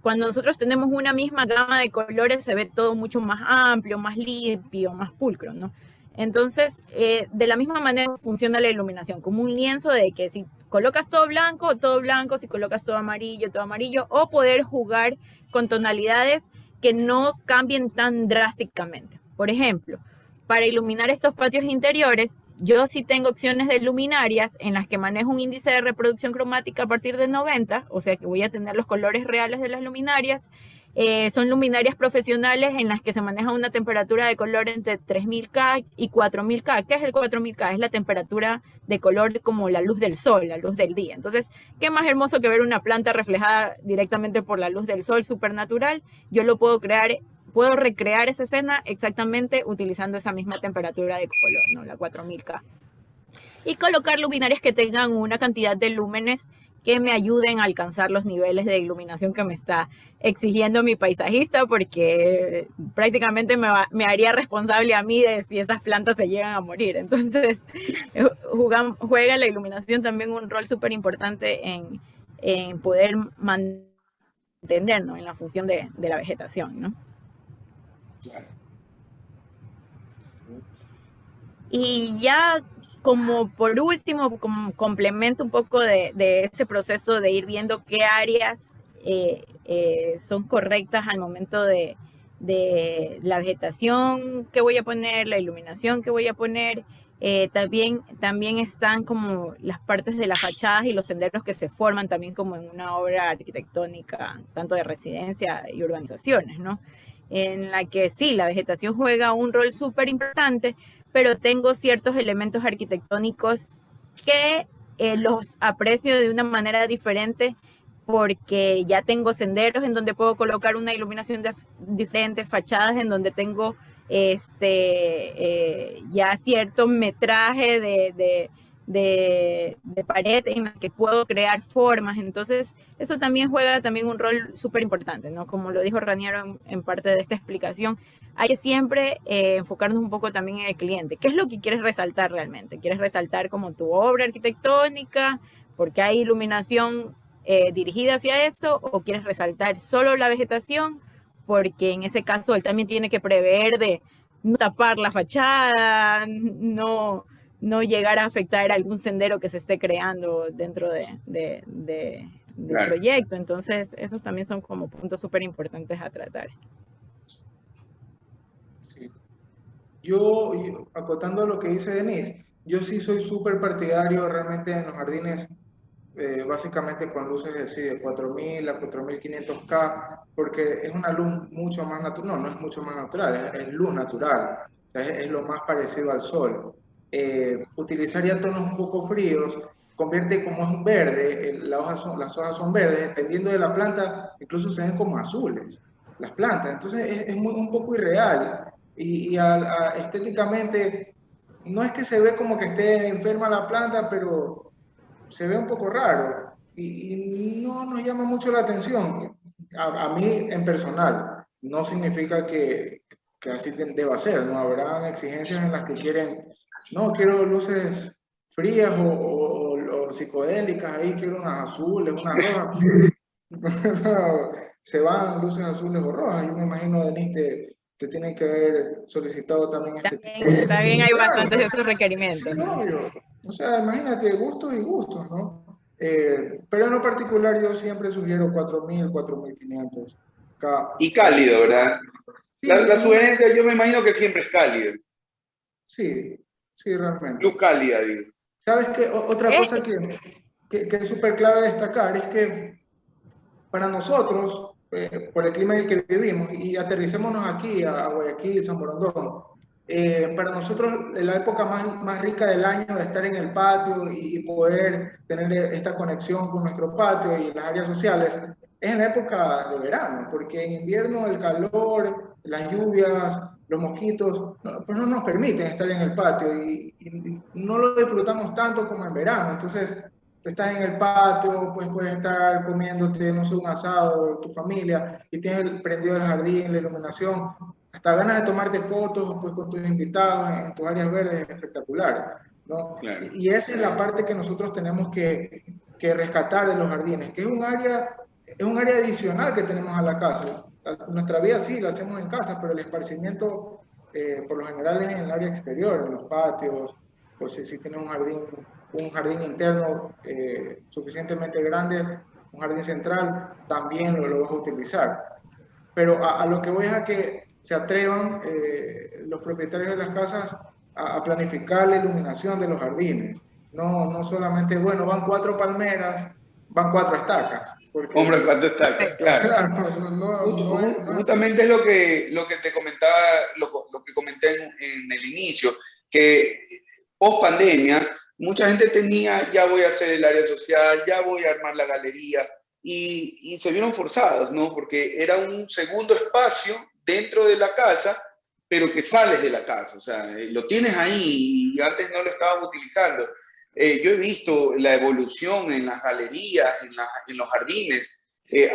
Cuando nosotros tenemos una misma gama de colores se ve todo mucho más amplio, más limpio, más pulcro, ¿no? Entonces, de la misma manera funciona la iluminación, como un lienzo de que si colocas todo blanco, si colocas todo amarillo, o poder jugar con tonalidades que no cambien tan drásticamente. Por ejemplo, para iluminar estos patios interiores, yo sí tengo opciones de luminarias en las que manejo un índice de reproducción cromática a partir de 90, o sea que voy a tener los colores reales de las luminarias. Son luminarias profesionales en las que se maneja una temperatura de color entre 3000K y 4000K. ¿Qué es el 4000K? Es la temperatura de color como la luz del sol, la luz del día. Entonces, ¿qué más hermoso que ver una planta reflejada directamente por la luz del sol supernatural? Yo lo puedo crear, puedo recrear esa escena exactamente utilizando esa misma temperatura de color, ¿no? La 4000K. Y colocar luminarias que tengan una cantidad de lúmenes que me ayuden a alcanzar los niveles de iluminación que me está exigiendo mi paisajista, porque prácticamente me haría responsable a mí de si esas plantas se llegan a morir. Entonces, juega la iluminación también un rol súper importante en poder mantenernos en la función de la vegetación, ¿no? Y ya como por último, como complemento un poco de ese proceso de ir viendo qué áreas son correctas al momento de la vegetación que voy a poner, la iluminación que voy a poner. También están como las partes de las fachadas y los senderos que se forman también como en una obra arquitectónica, tanto de residencia y urbanizaciones, ¿no? En la que sí, la vegetación juega un rol súper importante, pero tengo ciertos elementos arquitectónicos que los aprecio de una manera diferente porque ya tengo senderos en donde puedo colocar una iluminación diferente, fachadas en donde tengo ya cierto metraje de pared en la que puedo crear formas. Entonces, eso también juega también un rol súper importante, ¿no? Como lo dijo Raniero en parte de esta explicación, hay que siempre enfocarnos un poco también en el cliente. ¿Qué es lo que quieres resaltar realmente? ¿Quieres resaltar como tu obra arquitectónica porque hay iluminación dirigida hacia eso? ¿O quieres resaltar solo la vegetación? Porque en ese caso él también tiene que prever de no tapar la fachada, no llegar a afectar algún sendero que se esté creando dentro del proyecto. Entonces, esos también son como puntos súper importantes a tratar. Sí. Yo, acotando lo que dice Denise, yo sí soy súper partidario realmente en los jardines, básicamente con luces así de 4000 a 4500K, porque es una luz mucho más natural, no es mucho más natural, es luz natural, o sea, es lo más parecido al sol. Utilizar ya tonos un poco fríos convierte, como es un verde, las hojas son verdes, dependiendo de la planta, incluso se ven como azules las plantas, entonces es un poco irreal y estéticamente no es que se ve como que esté enferma la planta, pero se ve un poco raro y no nos llama mucho la atención. A mí en personal, no significa que así deba ser, ¿no? Habrán exigencias en las que quieren, no, quiero luces frías o psicodélicas, ahí quiero unas azules, unas rojas. Se van luces azules o rojas. Yo me imagino, Denise, te tienen que haber solicitado también este tipo de... También hay bastantes de Claro, esos requerimientos, sí, ¿no? obvio. O sea, imagínate, gustos y gustos, ¿no? Pero en lo particular yo siempre sugiero 4.000, 4.500. Y cálido, ¿verdad? Sí, La sugerencia yo me imagino que siempre es cálido. sí, sí, realmente. Luz cálida, digo. ¿Sabes qué? Otra cosa que es súper clave destacar es que para nosotros, por el clima en el que vivimos, y aterricémonos aquí a Guayaquil, San Borondón, para nosotros la época más rica del año de estar en el patio y poder tener esta conexión con nuestro patio y las áreas sociales es en la época de verano, porque en invierno el calor, las lluvias, los mosquitos, pues no nos permiten estar en el patio y no lo disfrutamos tanto como en verano. Entonces, estás en el patio, pues puedes estar comiéndote, no sé, un asado, tu familia, y tienes prendido el jardín, la iluminación, hasta ganas de tomarte fotos pues, con tus invitados en tus áreas verdes, espectacular, ¿no? Claro. Y esa es la parte que nosotros tenemos que rescatar de los jardines, que es un área adicional que tenemos a la casa. Nuestra vida sí la hacemos en casa, pero el esparcimiento por lo general es en el área exterior, en los patios, o si tienes un jardín interno suficientemente grande, un jardín central, también lo vas a utilizar. Pero a lo que voy es a que se atrevan los propietarios de las casas a planificar la iluminación de los jardines. No solamente, bueno, van 4 palmeras, van 4 estacas. Porque, Hombre, ¿cuánto está? Claro. claro, no es Justamente es lo que te comentaba, lo que comenté en el inicio, que post pandemia, mucha gente tenía, ya voy a hacer el área social, ya voy a armar la galería, y se vieron forzados, ¿no? Porque era un segundo espacio dentro de la casa, pero que sales de la casa, o sea, lo tienes ahí y antes no lo estabas utilizando. Yo he visto la evolución en las galerías, en los jardines,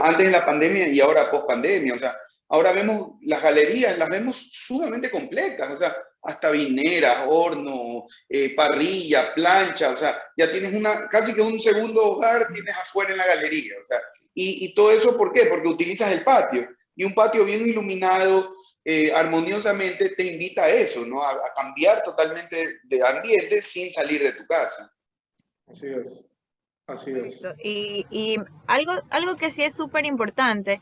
antes de la pandemia y ahora post pandemia, o sea, ahora vemos las galerías, las vemos sumamente completas, o sea, hasta vineras, horno, parrilla, plancha, o sea, ya tienes casi que un segundo hogar tienes afuera en la galería, o sea, y todo eso, ¿por qué? Porque utilizas el patio, y un patio bien iluminado, armoniosamente te invita a eso, ¿no? A cambiar totalmente de ambiente sin salir de tu casa. Así es, así es. Y algo que sí es súper importante,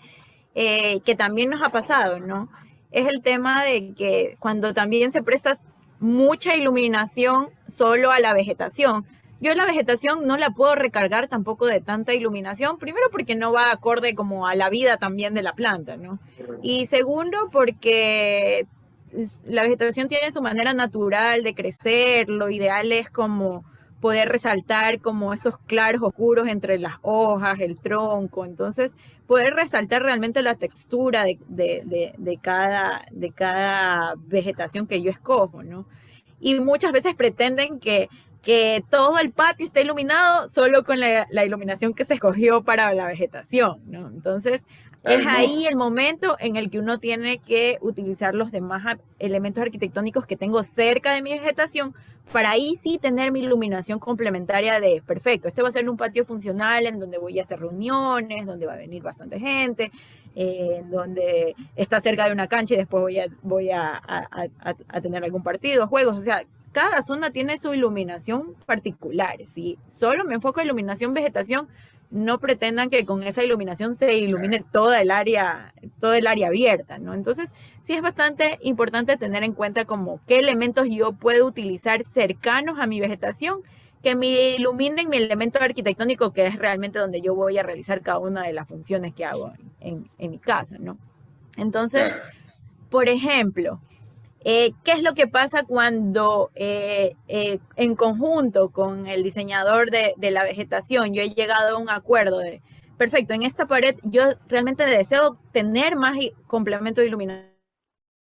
que también nos ha pasado, ¿no? Es el tema de que cuando también se presta mucha iluminación solo a la vegetación. Yo la vegetación no la puedo recargar tampoco de tanta iluminación, primero porque no va acorde como a la vida también de la planta, ¿no? Y segundo porque la vegetación tiene su manera natural de crecer, lo ideal es como poder resaltar como estos claros oscuros entre las hojas, el tronco, entonces poder resaltar realmente la textura de cada vegetación que yo escojo, ¿no? Y muchas veces pretenden que todo el patio esté iluminado solo con la iluminación que se escogió para la vegetación, ¿no? Entonces, es ahí el momento en el que uno tiene que utilizar los demás elementos arquitectónicos que tengo cerca de mi vegetación para ahí sí tener mi iluminación complementaria de, perfecto, este va a ser un patio funcional en donde voy a hacer reuniones, donde va a venir bastante gente, donde está cerca de una cancha y después voy a tener algún partido, juegos, o sea, cada zona tiene su iluminación particular. Si solo me enfoco en iluminación vegetación, no pretendan que con esa iluminación se ilumine toda el área abierta, ¿no? Entonces, sí es bastante importante tener en cuenta como qué elementos yo puedo utilizar cercanos a mi vegetación que me iluminen mi elemento arquitectónico, que es realmente donde yo voy a realizar cada una de las funciones que hago en mi casa, ¿no? Entonces, por ejemplo, ¿qué es lo que pasa cuando en conjunto con el diseñador de la vegetación yo he llegado a un acuerdo de, perfecto, en esta pared yo realmente deseo tener más complemento de iluminación,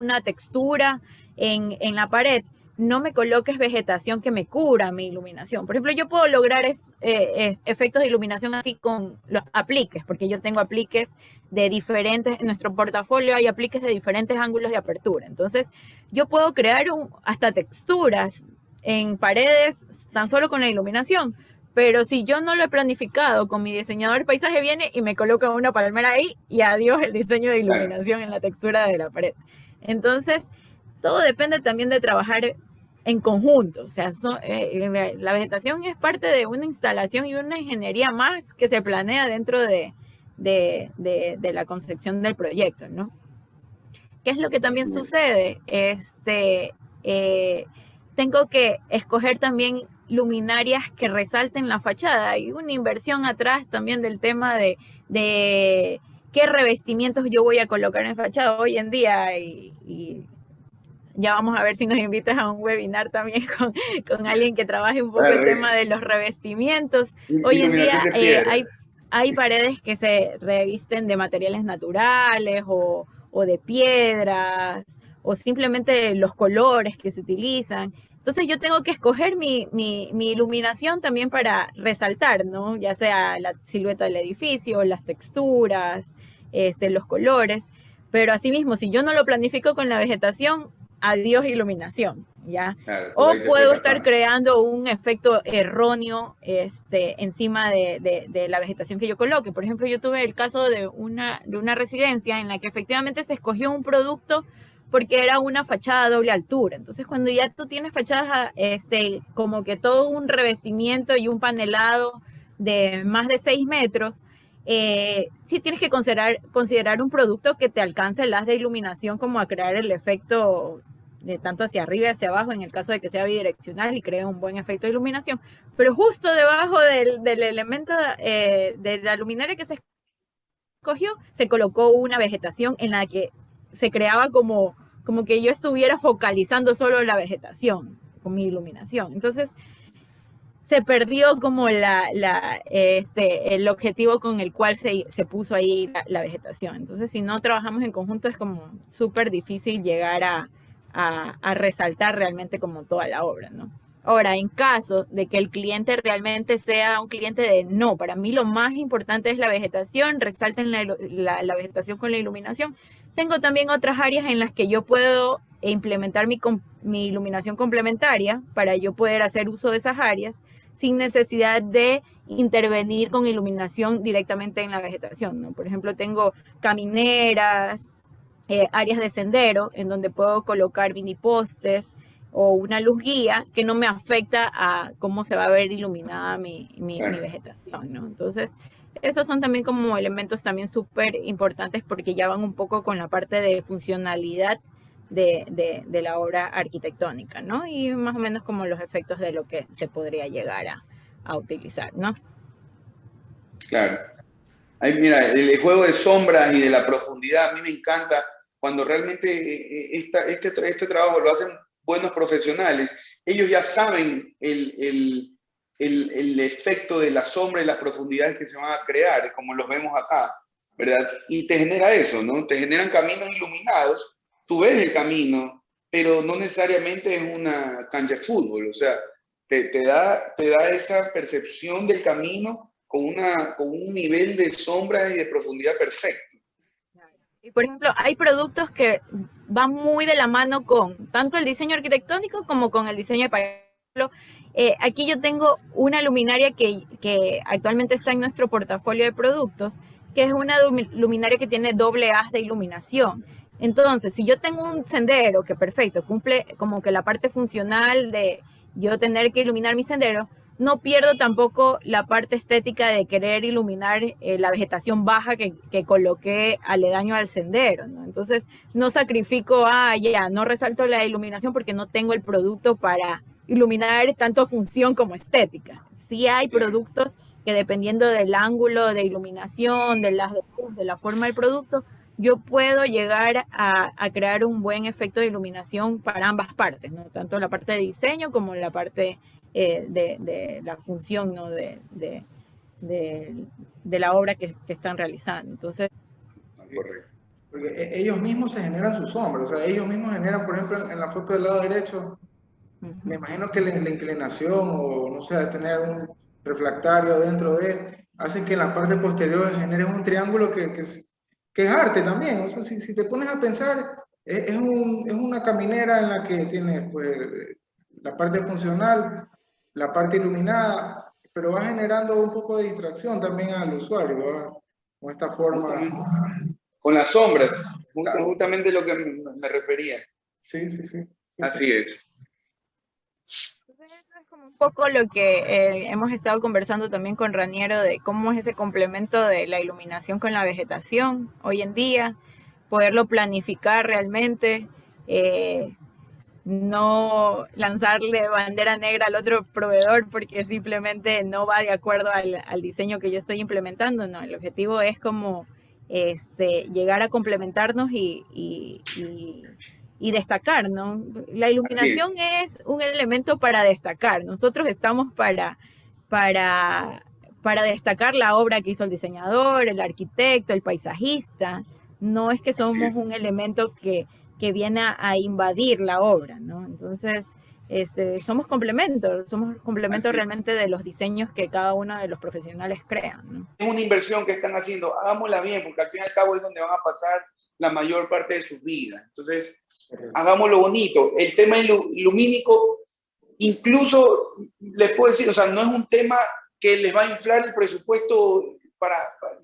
una textura en la pared, no me coloques vegetación que me cubra mi iluminación. Por ejemplo, yo puedo lograr efectos de iluminación así con los apliques, porque yo tengo apliques de diferentes, en nuestro portafolio hay apliques de diferentes ángulos de apertura. Entonces, yo puedo crear hasta texturas en paredes tan solo con la iluminación. Pero si yo no lo he planificado, con mi diseñador de paisaje viene y me coloca una palmera ahí y adiós el diseño de iluminación en la textura de la pared. Entonces, todo depende también de trabajar en conjunto. O sea, la vegetación es parte de una instalación y una ingeniería más que se planea dentro de la concepción del proyecto, ¿no? ¿Qué es lo que también sucede? Tengo que escoger también luminarias que resalten la fachada. Hay una inversión atrás también del tema de qué revestimientos yo voy a colocar en fachada hoy en día y ya vamos a ver si nos invitas a un webinar también con alguien que trabaje un poco el tema de los revestimientos. Hoy en día hay paredes que se revisten de materiales naturales o de piedras o simplemente los colores que se utilizan. Entonces yo tengo que escoger mi iluminación también para resaltar, ¿no? Ya sea la silueta del edificio, las texturas, los colores. Pero asimismo, si yo no lo planifico con la vegetación, adiós iluminación, ¿ya? Claro, O puedo estar creando un efecto erróneo encima de la vegetación que yo coloque. Por ejemplo, yo tuve el caso de una residencia en la que efectivamente se escogió un producto porque era una fachada a doble altura. Entonces, cuando ya tú tienes fachadas, como que todo un revestimiento y un panelado de más de 6 metros, sí tienes que considerar un producto que te alcance el haz de iluminación como a crear el efecto de tanto hacia arriba y hacia abajo, en el caso de que sea bidireccional y cree un buen efecto de iluminación. Pero justo debajo del elemento de la luminaria que se escogió, se colocó una vegetación en la que se creaba como que yo estuviera focalizando solo la vegetación con mi iluminación. Entonces, se perdió como el objetivo con el cual se puso ahí la vegetación. Entonces, si no trabajamos en conjunto, es como súper difícil llegar a resaltar realmente como toda la obra, ¿no? Ahora, en caso de que el cliente realmente sea un cliente de no, para mí lo más importante es la vegetación, resalten la vegetación con la iluminación. Tengo también otras áreas en las que yo puedo implementar mi iluminación complementaria para yo poder hacer uso de esas áreas sin necesidad de intervenir con iluminación directamente en la vegetación, ¿no? Por ejemplo, tengo camineras, áreas de sendero en donde puedo colocar mini postes o una luz guía que no me afecta a cómo se va a ver iluminada mi vegetación, ¿no? Entonces, esos son también como elementos también súper importantes porque ya van un poco con la parte de funcionalidad de la obra arquitectónica, ¿no? Y más o menos como los efectos de lo que se podría llegar a utilizar, ¿no? Claro. Ahí, mira, el juego de sombras y de la profundidad, a mí me encanta cuando realmente este trabajo lo hacen buenos profesionales. Ellos ya saben el efecto de la sombra y las profundidades que se van a crear, como los vemos acá, ¿verdad? Y te genera eso, ¿no? Te generan caminos iluminados, tú ves el camino, pero no necesariamente es una cancha de fútbol, o sea, te da esa percepción del camino con un nivel de sombra y de profundidad perfecto. Y por ejemplo, hay productos que van muy de la mano con tanto el diseño arquitectónico como con el diseño de paisaje. Aquí yo tengo una luminaria que actualmente está en nuestro portafolio de productos, que es una luminaria que tiene doble haz de iluminación. Entonces, si yo tengo un sendero que perfecto, cumple como que la parte funcional de yo tener que iluminar mi sendero, no pierdo tampoco la parte estética de querer iluminar la vegetación baja que coloqué aledaño al sendero, ¿no? Entonces, no sacrifico, no resalto la iluminación porque no tengo el producto para iluminar tanto función como estética. Sí hay productos que dependiendo del ángulo de iluminación, de la forma del producto, yo puedo llegar a crear un buen efecto de iluminación para ambas partes, ¿no? Tanto la parte de diseño como la parte de la función, ¿no? de la obra que están realizando. Entonces, correcto. Porque ellos mismos se generan sus sombras, o sea, ellos mismos generan, por ejemplo, en la foto del lado derecho, me imagino que la inclinación o, no sé, tener un refractario dentro hace que en la parte posterior genere un triángulo que es arte también. O sea, si te pones a pensar, es una caminera en la que tienes pues, la parte funcional, la parte iluminada, pero va generando un poco de distracción también al usuario, ¿verdad? Con esta forma. Con las sombras. Justamente lo que me refería. Sí, sí, sí. Así es. Entonces, eso es como un poco lo que hemos estado conversando también con Raniero de cómo es ese complemento de la iluminación con la vegetación hoy en día, poderlo planificar realmente, no lanzarle bandera negra al otro proveedor porque simplemente no va de acuerdo al diseño que yo estoy implementando. No, el objetivo es como llegar a complementarnos y destacar, ¿no? La iluminación es un elemento para destacar. Nosotros estamos para, para destacar la obra que hizo el diseñador, el arquitecto, el paisajista. No es que somos un elemento que viene a invadir la obra, ¿no? Entonces, somos complementos realmente de los diseños que cada uno de los profesionales crean, ¿no? Es una inversión que están haciendo, hagámosla bien, porque al fin y al cabo es donde van a pasar la mayor parte de sus vidas. Entonces, hagámoslo bonito. El tema lumínico, incluso les puedo decir, o sea, no es un tema que les va a inflar el presupuesto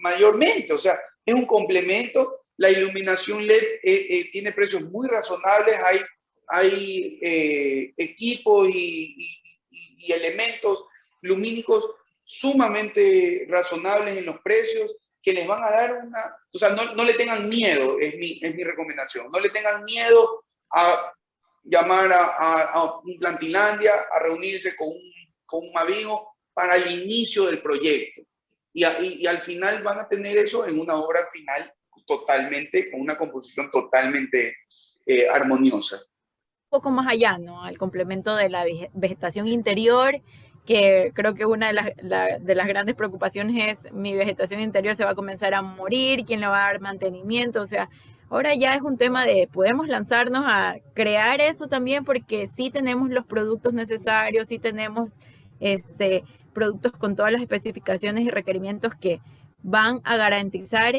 mayormente, o sea, es un complemento. La iluminación LED tiene precios muy razonables, hay equipos y elementos lumínicos sumamente razonables en los precios que les van a dar o sea, no le tengan miedo, es mi recomendación, no le tengan miedo a llamar a un Plantilandia, a reunirse con un Mavigo para el inicio del proyecto. Y al final van a tener eso en una obra final totalmente, con una composición totalmente armoniosa. Un poco más allá, ¿no? Al complemento de la vegetación interior, que creo que una de las grandes preocupaciones es mi vegetación interior se va a comenzar a morir, quién le va a dar mantenimiento, o sea, ahora ya es un tema de podemos lanzarnos a crear eso también porque sí tenemos los productos necesarios, sí tenemos productos con todas las especificaciones y requerimientos que van a garantizar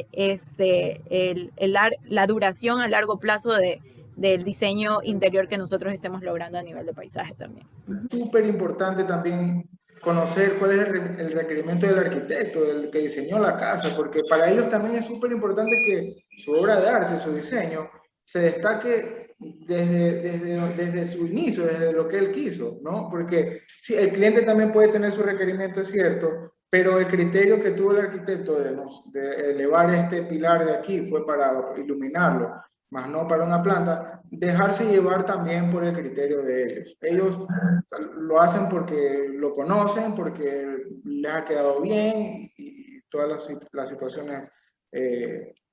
la duración a largo plazo del diseño interior que nosotros estemos logrando a nivel de paisaje también. Súper importante también conocer cuál es el requerimiento del arquitecto, del que diseñó la casa, porque para ellos también es súper importante que su obra de arte, su diseño, se destaque desde su inicio, desde lo que él quiso, ¿no? Porque sí, el cliente también puede tener su requerimiento, es cierto, pero el criterio que tuvo el arquitecto de elevar este pilar de aquí fue para iluminarlo, más no para una planta, dejarse llevar también por el criterio de ellos. Ellos lo hacen porque lo conocen, porque les ha quedado bien y todas las situaciones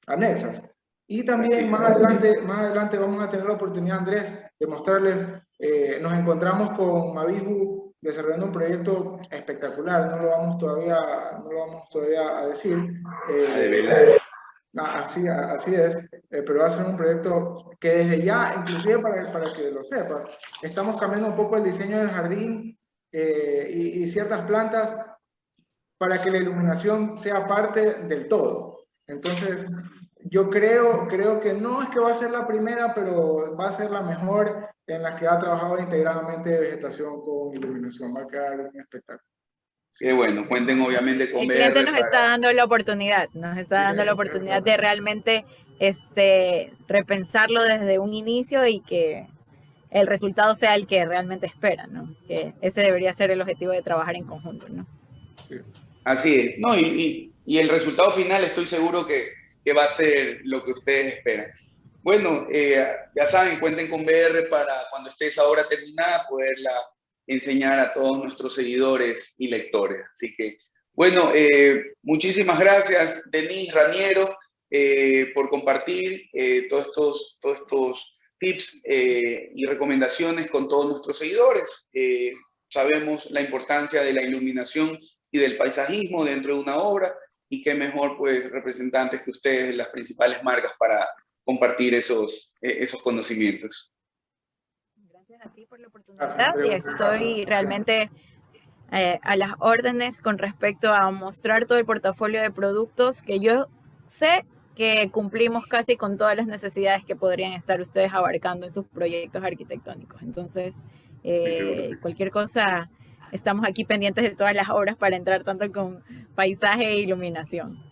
anexas. Y también más adelante vamos a tener la oportunidad, Andrés, de mostrarles, nos encontramos con Mavigo desarrollando un proyecto espectacular, no lo vamos todavía a decir. Así es, pero va a ser un proyecto que desde ya, inclusive para que lo sepas, estamos cambiando un poco el diseño del jardín y ciertas plantas para que la iluminación sea parte del todo. Entonces, yo creo que no es que va a ser la primera, pero va a ser la mejor en la que ha trabajado integralmente vegetación con iluminación. Va a quedar un espectáculo. Qué bueno, cuenten obviamente con el cliente nos está dando la oportunidad, de realmente repensarlo desde un inicio y que el resultado sea el que realmente espera, ¿no? Que ese debería ser el objetivo de trabajar en conjunto, ¿no? Sí. Así es, no, y el resultado final estoy seguro que va a ser lo que ustedes esperan. Bueno, ya saben, cuenten con BR para cuando esté esa obra terminada poderla enseñar a todos nuestros seguidores y lectores. Así que, bueno, muchísimas gracias, Denise, Raniero, por compartir todos estos tips y recomendaciones con todos nuestros seguidores. Sabemos la importancia de la iluminación y del paisajismo dentro de una obra, y qué mejor, pues, representantes que ustedes de las principales marcas para compartir esos conocimientos. Gracias a ti por la oportunidad y estoy realmente a las órdenes con respecto a mostrar todo el portafolio de productos que yo sé que cumplimos casi con todas las necesidades que podrían estar ustedes abarcando en sus proyectos arquitectónicos. Entonces, cualquier cosa, estamos aquí pendientes de todas las obras para entrar tanto con paisaje e iluminación.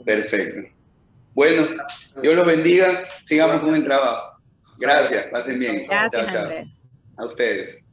Perfecto. Bueno, Dios los bendiga, sigamos con el trabajo. Gracias, pasen bien. Gracias, Chao, chao. Andrés. A ustedes.